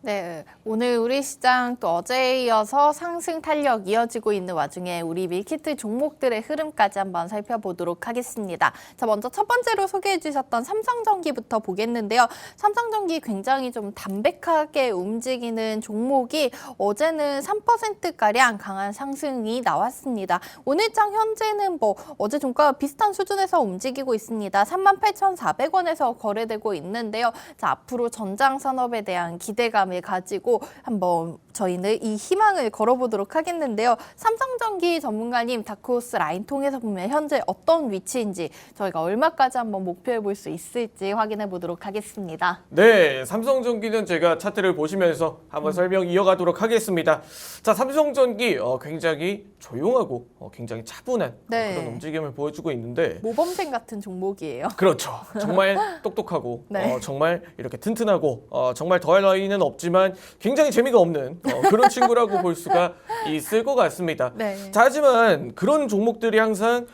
A: 네, 오늘 우리 시장 또 어제에 이어서 상승 탄력 이어지고 있는 와중에 우리 밀키트 종목들의 흐름까지 한번 살펴보도록 하겠습니다. 자, 먼저 첫 번째로 소개해 주셨던 삼성전기부터 보겠는데요. 삼성전기 굉장히 좀 담백하게 움직이는 종목이 어제는 3%가량 강한 상승이 나왔습니다. 오늘장 현재는 어제 종가와 비슷한 수준에서 움직이고 있습니다. 38,400원에서 거래되고 있는데요. 자, 앞으로 전장 산업에 대한 기대감을 가지고 한번 저희는 이 희망을 걸어보도록 하겠는데요. 삼성전기 전문가님 다크호스 라인 통해서 보면 현재 어떤 위치인지 저희가 얼마까지 한번 목표해 볼 수 있을지 확인해 보도록 하겠습니다.
B: 네, 삼성전기는 제가 차트를 보시면서 한번 설명 이어가도록 하겠습니다. 자, 삼성전기 굉장히 조용하고 굉장히 차분한
A: 네.
B: 그런 움직임을 보여주고 있는데
A: 모범생 같은 종목이에요.
B: 그렇죠. 정말 똑똑하고
A: 네.
B: 정말 이렇게 튼튼하고 정말 더할 나위는 없지만 굉장히 재미가 없는 그런 친구라고 볼 수가 있을 것 같습니다.
A: 네.
B: 자, 하지만 그런 종목들이 항상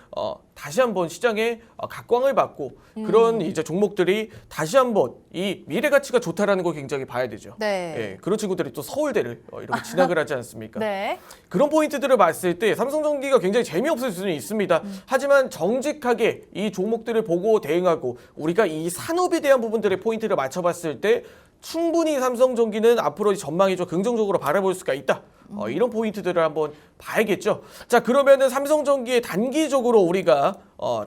B: 다시 한번 시장에 각광을 받고 그런 이제 종목들이 다시 한번 이 미래 가치가 좋다라는 걸 굉장히 봐야 되죠.
A: 네.
B: 예, 그런 친구들이 또 서울대를 이렇게 진학을 하지 않습니까?
A: 네.
B: 그런 포인트들을 봤을 때 삼성전기가 굉장히 재미없을 수는 있습니다. 하지만 정직하게 이 종목들을 보고 대응하고 우리가 이 산업에 대한 부분들의 포인트를 맞춰봤을 때 충분히 삼성전기는 앞으로 전망이 좀 긍정적으로 바라볼 수가 있다. 이런 포인트들을 한번 봐야겠죠. 자, 그러면은 삼성전기의 단기적으로 우리가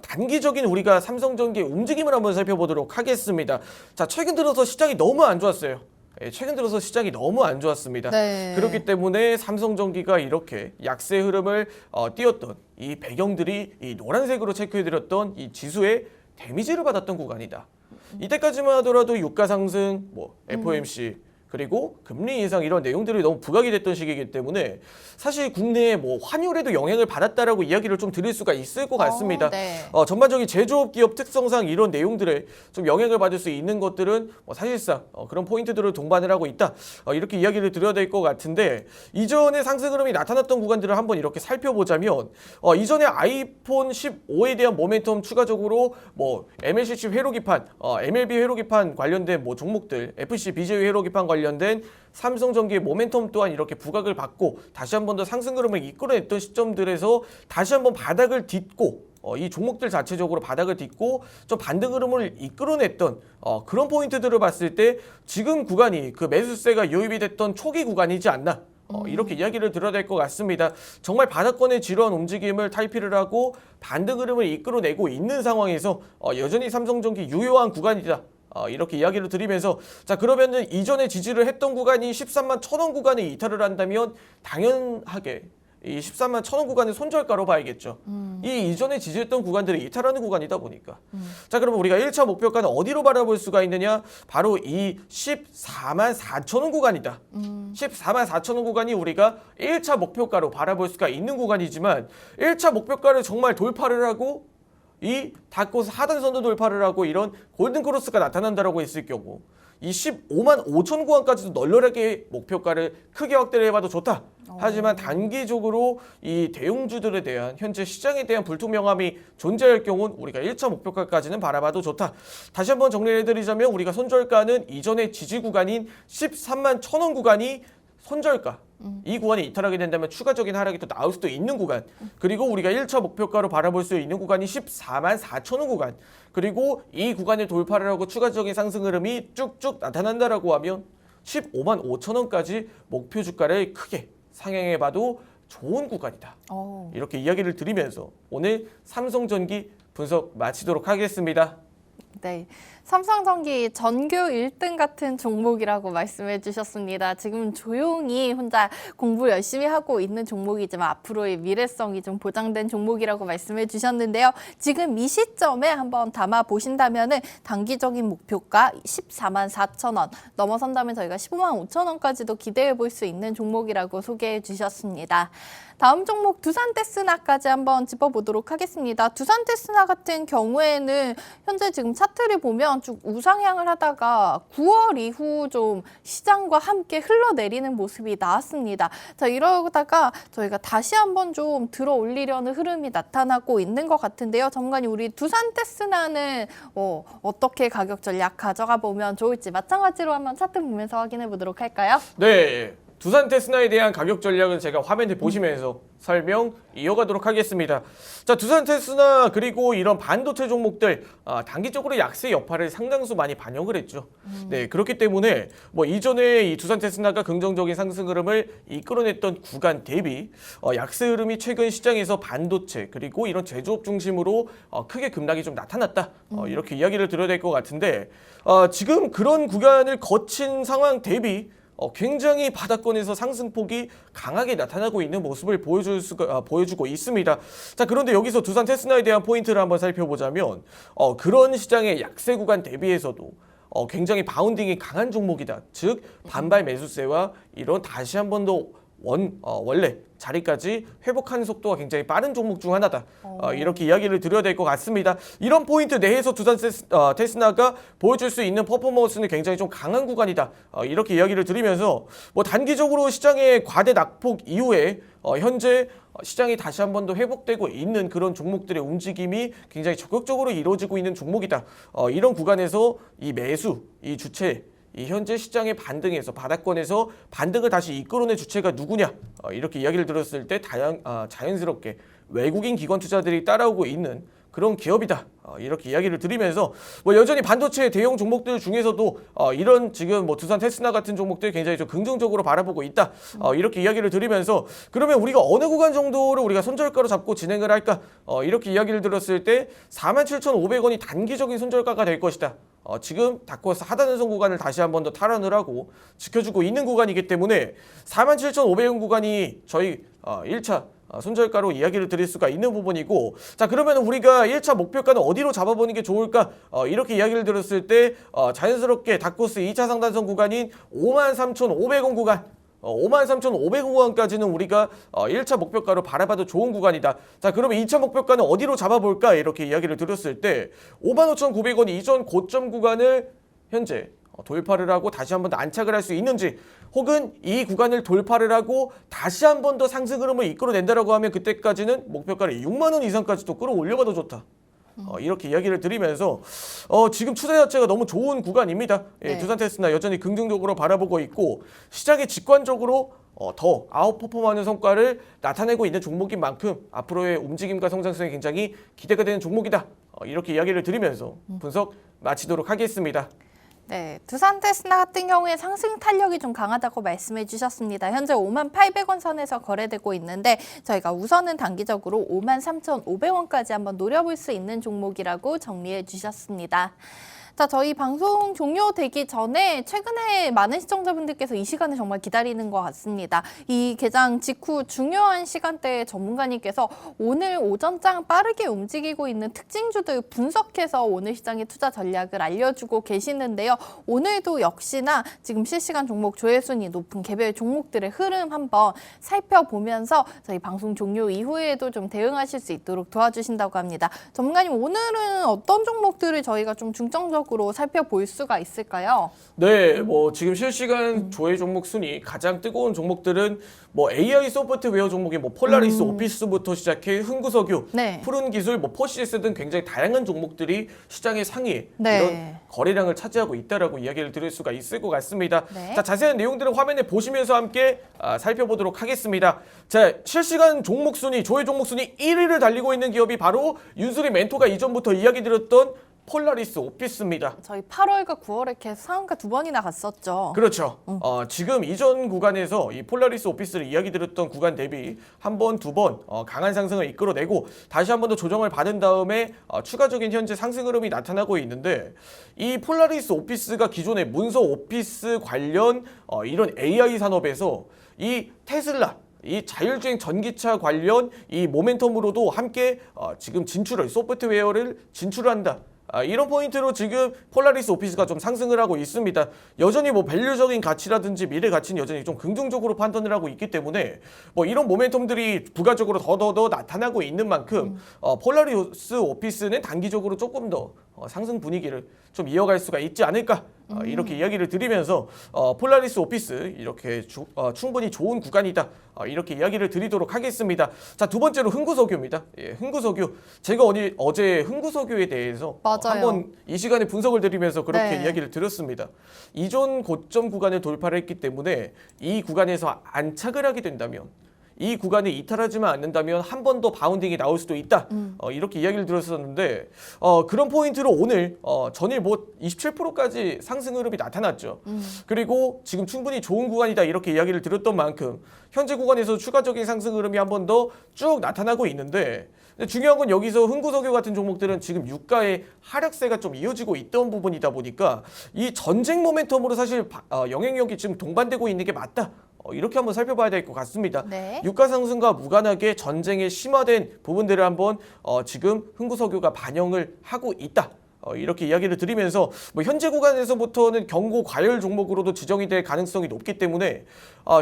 B: 단기적인 우리가 삼성전기의 움직임을 한번 살펴보도록 하겠습니다. 자, 최근 들어서 시장이 너무 안 좋았어요. 예, 최근 들어서 시장이 너무 안 좋았습니다.
A: 네.
B: 그렇기 때문에 삼성전기가 이렇게 약세 흐름을 띄었던 이 배경들이 이 노란색으로 체크해드렸던 이 지수의 데미지를 받았던 구간이다. 이때까지만 하더라도 유가 상승, FOMC 그리고 금리 인상 이런 내용들이 너무 부각이 됐던 시기이기 때문에 사실 국내에 환율에도 영향을 받았다라고 이야기를 좀 드릴 수가 있을 것 같습니다.
A: 네.
B: 전반적인 제조업 기업 특성상 이런 내용들에 좀 영향을 받을 수 있는 것들은 사실상 그런 포인트들을 동반을 하고 있다. 이렇게 이야기를 드려야 될 것 같은데 이전에 상승 흐름이 나타났던 구간들을 한번 이렇게 살펴보자면 이전에 아이폰 15에 대한 모멘텀 추가적으로 MLCC 회로 기판, MLB 회로 기판 관련된 종목들, FC BJ 회로 기판 관련된 삼성전기의 모멘텀 또한 이렇게 부각을 받고 다시 한 번 더 상승 흐름을 이끌어냈던 시점들에서 다시 한번 바닥을 딛고 이 종목들 자체적으로 바닥을 딛고 좀 반등 흐름을 이끌어냈던 그런 포인트들을 봤을 때 지금 구간이 그 매수세가 유입이 됐던 초기 구간이지 않나. 이렇게 이야기를 드려야 될 것 같습니다. 정말 바닥권의 지루한 움직임을 탈피를 하고 반등 흐름을 이끌어내고 있는 상황에서 여전히 삼성전기 유효한 구간이다. 이렇게 이야기를 드리면서 자 그러면은 이전에 지지를 했던 구간이 13만 1,000원 구간에 이탈을 한다면 당연하게 이 13만 1,000원 구간은 손절가로 봐야겠죠. 이 이전에 지지했던 구간들이 이탈하는 구간이다 보니까. 자 그러면 우리가 1차 목표가는 어디로 바라볼 수가 있느냐? 바로 이 14만 4,000원 구간이다. 14만 4,000원 구간이 우리가 1차 목표가로 바라볼 수가 있는 구간이지만 1차 목표가를 정말 돌파를 하고 이 닫고서 하단선도 돌파를 하고 이런 골든크로스가 나타난다라고 했을 경우 이 15만 5천 구간까지도 널널하게 목표가를 크게 확대를 해봐도 좋다. 하지만 단기적으로 이 대형주들에 대한 현재 시장에 대한 불투명함이 존재할 경우는 우리가 1차 목표가까지는 바라봐도 좋다. 다시 한번 정리를 해드리자면 우리가 손절가는 이전의 지지 구간인 13만 1,000원 구간이 손절가. 이 구간이 이탈하게 된다면 추가적인 하락이 또 나올 수도 있는 구간. 그리고 우리가 1차 목표가로 바라볼 수 있는 구간이 14만 4,000원 구간. 그리고 이 구간을 돌파를 하고 추가적인 상승 흐름이 쭉쭉 나타난다라고 하면 15만 5,000원까지 목표 주가를 크게 상향해봐도 좋은 구간이다. 이렇게 이야기를 드리면서 오늘 삼성전기 분석 마치도록 하겠습니다.
A: 네, 삼성전기 전교 1등 같은 종목이라고 말씀해 주셨습니다. 지금 조용히 혼자 공부 열심히 하고 있는 종목이지만 앞으로의 미래성이 좀 보장된 종목이라고 말씀해 주셨는데요. 지금 이 시점에 한번 담아 보신다면은 단기적인 목표가 14만 4,000원 넘어선다면 저희가 15만 5,000원까지도 기대해 볼 수 있는 종목이라고 소개해 주셨습니다. 다음 종목 두산테스나까지 한번 짚어보도록 하겠습니다. 두산테스나 같은 경우에는 현재 지금 차트를 보면 쭉 우상향을 하다가 9월 이후 좀 시장과 함께 흘러내리는 모습이 나왔습니다. 자, 이러다가 저희가 다시 한번 좀 들어 올리려는 흐름이 나타나고 있는 것 같은데요. 전문가님, 우리 두산테스나는 어떻게 가격 전략 가져가 보면 좋을지 마찬가지로 한번 차트 보면서 확인해 보도록 할까요?
B: 네. 두산테스나에 대한 가격 전략은 제가 화면에 보시면서 설명 이어가도록 하겠습니다. 자, 두산테스나 그리고 이런 반도체 종목들 단기적으로 약세 여파를 상당수 많이 반영을 했죠. 네, 그렇기 때문에 뭐 이전에 이 두산테스나가 긍정적인 상승 흐름을 이끌어냈던 구간 대비 약세 흐름이 최근 시장에서 반도체 그리고 이런 제조업 중심으로 크게 급락이 좀 나타났다. 이렇게 이야기를 드려야 될 것 같은데 지금 그런 구간을 거친 상황 대비 굉장히 바닥권에서 상승폭이 강하게 나타나고 있는 모습을 보여주고 있습니다. 자, 그런데 여기서 두산테스나에 대한 포인트를 한번 살펴보자면 그런 시장의 약세 구간 대비해서도 굉장히 바운딩이 강한 종목이다. 즉 반발 매수세와 이런 다시 한 번 더 원래 자리까지 회복하는 속도가 굉장히 빠른 종목 중 하나다. 이렇게 이야기를 드려야 될 것 같습니다. 이런 포인트 내에서 두산테스나가 보여줄 수 있는 퍼포먼스는 굉장히 좀 강한 구간이다. 이렇게 이야기를 드리면서 뭐 단기적으로 시장의 과대 낙폭 이후에 현재 시장이 다시 한 번 더 회복되고 있는 그런 종목들의 움직임이 굉장히 적극적으로 이루어지고 있는 종목이다. 이런 구간에서 이 매수, 이 주체 이 현재 시장의 반등에서 바닥권에서 반등을 다시 이끌어낸 주체가 누구냐 이렇게 이야기를 들었을 때 자연스럽게 외국인 기관 투자들이 따라오고 있는 그런 기업이다. 이렇게 이야기를 드리면서 뭐 여전히 반도체 대형 종목들 중에서도 이런 지금 뭐 두산테스나 같은 종목들 굉장히 좀 긍정적으로 바라보고 있다. 이렇게 이야기를 드리면서 그러면 우리가 어느 구간 정도를 우리가 손절가로 잡고 진행을 할까? 이렇게 이야기를 들었을 때 47,500원이 단기적인 손절가가 될 것이다. 지금 닥터스 하단은선 구간을 다시 한 번 더 탈환을 하고 지켜주고 있는 구간이기 때문에 47,500원 구간이 저희 1차 손절가로 이야기를 드릴 수가 있는 부분이고 자 그러면 우리가 1차 목표가는 어디로 잡아보는 게 좋을까? 이렇게 이야기를 들었을 때 자연스럽게 닥터스 2차 상단선 구간인 53,500원 구간 53,500원 구간까지는 우리가 1차 목표가로 바라봐도 좋은 구간이다. 자, 그러면 2차 목표가는 어디로 잡아볼까? 이렇게 이야기를 드렸을 때 55,900원 이전 고점 구간을 현재 돌파를 하고 다시 한 번 더 안착을 할 수 있는지 혹은 이 구간을 돌파를 하고 다시 한 번 더 상승 흐름을 이끌어낸다라고 하면 그때까지는 목표가를 6만 원 이상까지도 끌어올려봐도 좋다. 이렇게 이야기를 드리면서 지금 추세 자체가 너무 좋은 구간입니다. 예,
A: 네.
B: 두산테스나 여전히 긍정적으로 바라보고 있고 시장이 직관적으로 더 아웃퍼폼하는 성과를 나타내고 있는 종목인 만큼 앞으로의 움직임과 성장성이 굉장히 기대가 되는 종목이다. 이렇게 이야기를 드리면서 분석 마치도록 하겠습니다.
A: 네, 두산 테스나 같은 경우에 상승 탄력이 좀 강하다고 말씀해 주셨습니다. 현재 58,800원 선에서 거래되고 있는데 저희가 우선은 단기적으로 53,500원까지 한번 노려볼 수 있는 종목이라고 정리해 주셨습니다. 자, 저희 방송 종료되기 전에 최근에 많은 시청자분들께서 이 시간을 정말 기다리는 것 같습니다. 이 개장 직후 중요한 시간대에 전문가님께서 오늘 오전장 빠르게 움직이고 있는 특징주들 분석해서 오늘 시장의 투자 전략을 알려주고 계시는데요. 오늘도 역시나 지금 실시간 종목 조회순위 높은 개별 종목들의 흐름 한번 살펴보면서 저희 방송 종료 이후에도 좀 대응하실 수 있도록 도와주신다고 합니다. 전문가님, 오늘은 어떤 종목들을 저희가 좀 중점적으로 살펴볼 수가 있을까요?
B: 네, 지금 실시간 조회 종목 순위 가장 뜨거운 종목들은 AI 소프트웨어 종목이 폴라리스 오피스부터 시작해 흥구석유,
A: 네.
B: 푸른기술, 포시스 등 굉장히 다양한 종목들이 시장의 상위에
A: 네.
B: 이런 거래량을 차지하고 있다라고 이야기를 드릴 수가 있을 것 같습니다.
A: 네.
B: 자, 자세한 내용들은 화면에 보시면서 함께 살펴보도록 하겠습니다. 자, 실시간 종목 순위, 조회 종목 순위 1위를 달리고 있는 기업이 바로 윤수리 멘토가 이전부터 이야기 드렸던 폴라리스 오피스입니다.
A: 저희 8월과 9월에 계속 상한가 2번이나 갔었죠.
B: 그렇죠. 지금 이전 구간에서 이 폴라리스 오피스를 이야기 드렸던 구간 대비 한 번, 두 번 강한 상승을 이끌어내고 다시 한 번 더 조정을 받은 다음에 추가적인 현재 상승 흐름이 나타나고 있는데 이 폴라리스 오피스가 기존의 문서 오피스 관련 이런 AI 산업에서 이 테슬라 이 자율주행 전기차 관련 이 모멘텀으로도 함께 지금 소프트웨어를 진출한다. 이런 포인트로 지금 폴라리스 오피스가 좀 상승을 하고 있습니다. 여전히 밸류적인 가치라든지 미래 가치는 여전히 좀 긍정적으로 판단을 하고 있기 때문에 이런 모멘텀들이 부가적으로 더 나타나고 있는 만큼 폴라리스 오피스는 단기적으로 조금 더 상승 분위기를 좀 이어갈 수가 있지 않을까 이렇게 이야기를 드리면서 폴라리스 오피스 이렇게 충분히 좋은 구간이다 이렇게 이야기를 드리도록 하겠습니다. 자, 두 번째로 흥구석유입니다. 예, 흥구석유 제가 어제 흥구석유에 대해서 한번 이 시간에 분석을 드리면서 그렇게
A: 네.
B: 이야기를 드렸습니다. 이전 고점 구간을 돌파를 했기 때문에 이 구간에서 안착을 하게 된다면 이 구간을 이탈하지만 않는다면 한 번 더 바운딩이 나올 수도 있다. 이렇게 이야기를 들었었는데 그런 포인트로 오늘 전일 27%까지 상승 흐름이 나타났죠. 그리고 지금 충분히 좋은 구간이다 이렇게 이야기를 드렸던 만큼 현재 구간에서 추가적인 상승 흐름이 한 번 더 쭉 나타나고 있는데 근데 중요한 건 여기서 흥구석유 같은 종목들은 지금 유가의 하락세가 좀 이어지고 있던 부분이다 보니까 이 전쟁 모멘텀으로 사실 영향력이 지금 동반되고 있는 게 맞다. 이렇게 한번 살펴봐야 될 것 같습니다.
A: 네.
B: 유가 상승과 무관하게 전쟁에 심화된 부분들을 한번 지금 흥구석유가 반영을 하고 있다. 이렇게 이야기를 드리면서 현재 구간에서부터는 경고 과열 종목으로도 지정이 될 가능성이 높기 때문에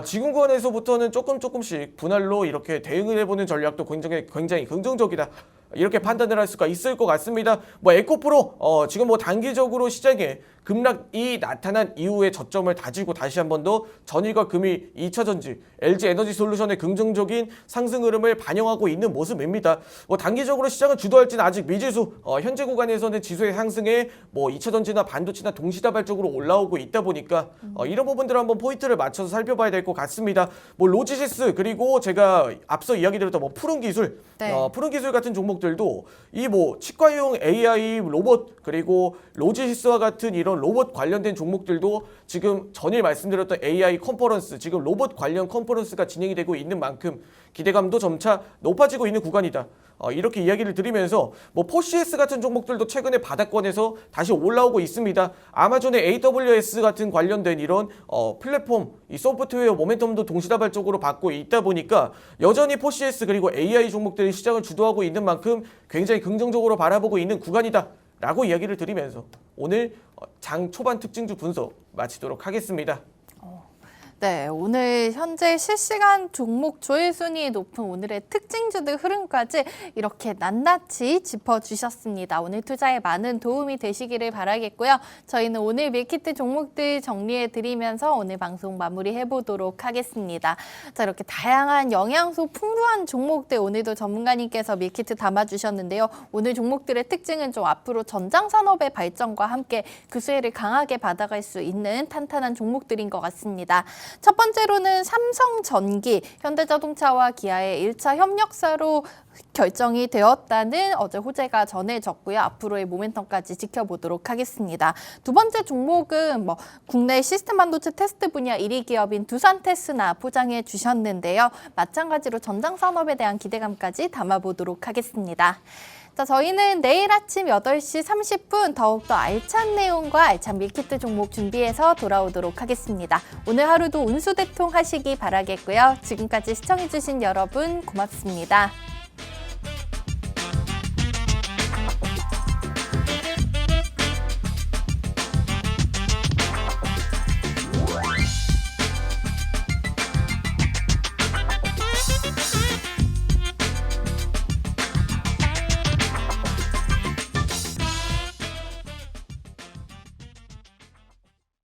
B: 지금 구간에서부터는 조금씩 분할로 이렇게 대응을 해보는 전략도 굉장히 긍정적이다. 이렇게 판단을 할 수가 있을 것 같습니다. 에코프로 지금 단기적으로 시장에 급락이 나타난 이후에 저점을 다지고 다시 한 번 더 전일과 금일 2차전지 LG 에너지 솔루션의 긍정적인 상승 흐름을 반영하고 있는 모습입니다. 단기적으로 시장을 주도할지는 아직 미지수. 현재 구간에서는 지수의 상승에 2차전지나 반도체나 동시다발적으로 올라오고 있다 보니까 이런 부분들을 한번 포인트를 맞춰서 살펴봐야 될 것 같습니다. 로지시스 그리고 제가 앞서 이야기 드렸던 푸른기술,
A: 네.
B: 푸른기술 같은 종목들도 이 치과용 AI 로봇 그리고 로지시스와 같은 이런 로봇 관련된 종목들도 지금 전일 말씀드렸던 AI 컨퍼런스 지금 로봇 관련 컨퍼런스가 진행이 되고 있는 만큼 기대감도 점차 높아지고 있는 구간이다. 이렇게 이야기를 드리면서 포시스 같은 종목들도 최근에 바닥권에서 다시 올라오고 있습니다. 아마존의 AWS 같은 관련된 이런 플랫폼, 이 소프트웨어 모멘텀도 동시다발적으로 받고 있다 보니까 여전히 포시스 그리고 AI 종목들이 시장을 주도하고 있는 만큼 굉장히 긍정적으로 바라보고 있는 구간이다. 라고 이야기를 드리면서 오늘 장 초반 특징주 분석 마치도록 하겠습니다.
A: 네, 오늘 현재 실시간 종목 조회 순위 높은 오늘의 특징주들 흐름까지 이렇게 낱낱이 짚어주셨습니다. 오늘 투자에 많은 도움이 되시기를 바라겠고요. 저희는 오늘 밀키트 종목들 정리해드리면서 오늘 방송 마무리해보도록 하겠습니다. 자, 이렇게 다양한 영양소 풍부한 종목들 오늘도 전문가님께서 밀키트 담아주셨는데요. 오늘 종목들의 특징은 좀 앞으로 전장산업의 발전과 함께 그 수혜를 강하게 받아갈 수 있는 탄탄한 종목들인 것 같습니다. 첫 번째로는 삼성전기, 현대자동차와 기아의 1차 협력사로 결정이 되었다는 어제 호재가 전해졌고요. 앞으로의 모멘텀까지 지켜보도록 하겠습니다. 두 번째 종목은 국내 시스템 반도체 테스트 분야 1위 기업인 두산테스나 포장해 주셨는데요. 마찬가지로 전장산업에 대한 기대감까지 담아보도록 하겠습니다. 자, 저희는 내일 아침 8시 30분 더욱더 알찬 내용과 알찬 밀키트 종목 준비해서 돌아오도록 하겠습니다. 오늘 하루도 운수대통 하시기 바라겠고요. 지금까지 시청해주신 여러분 고맙습니다.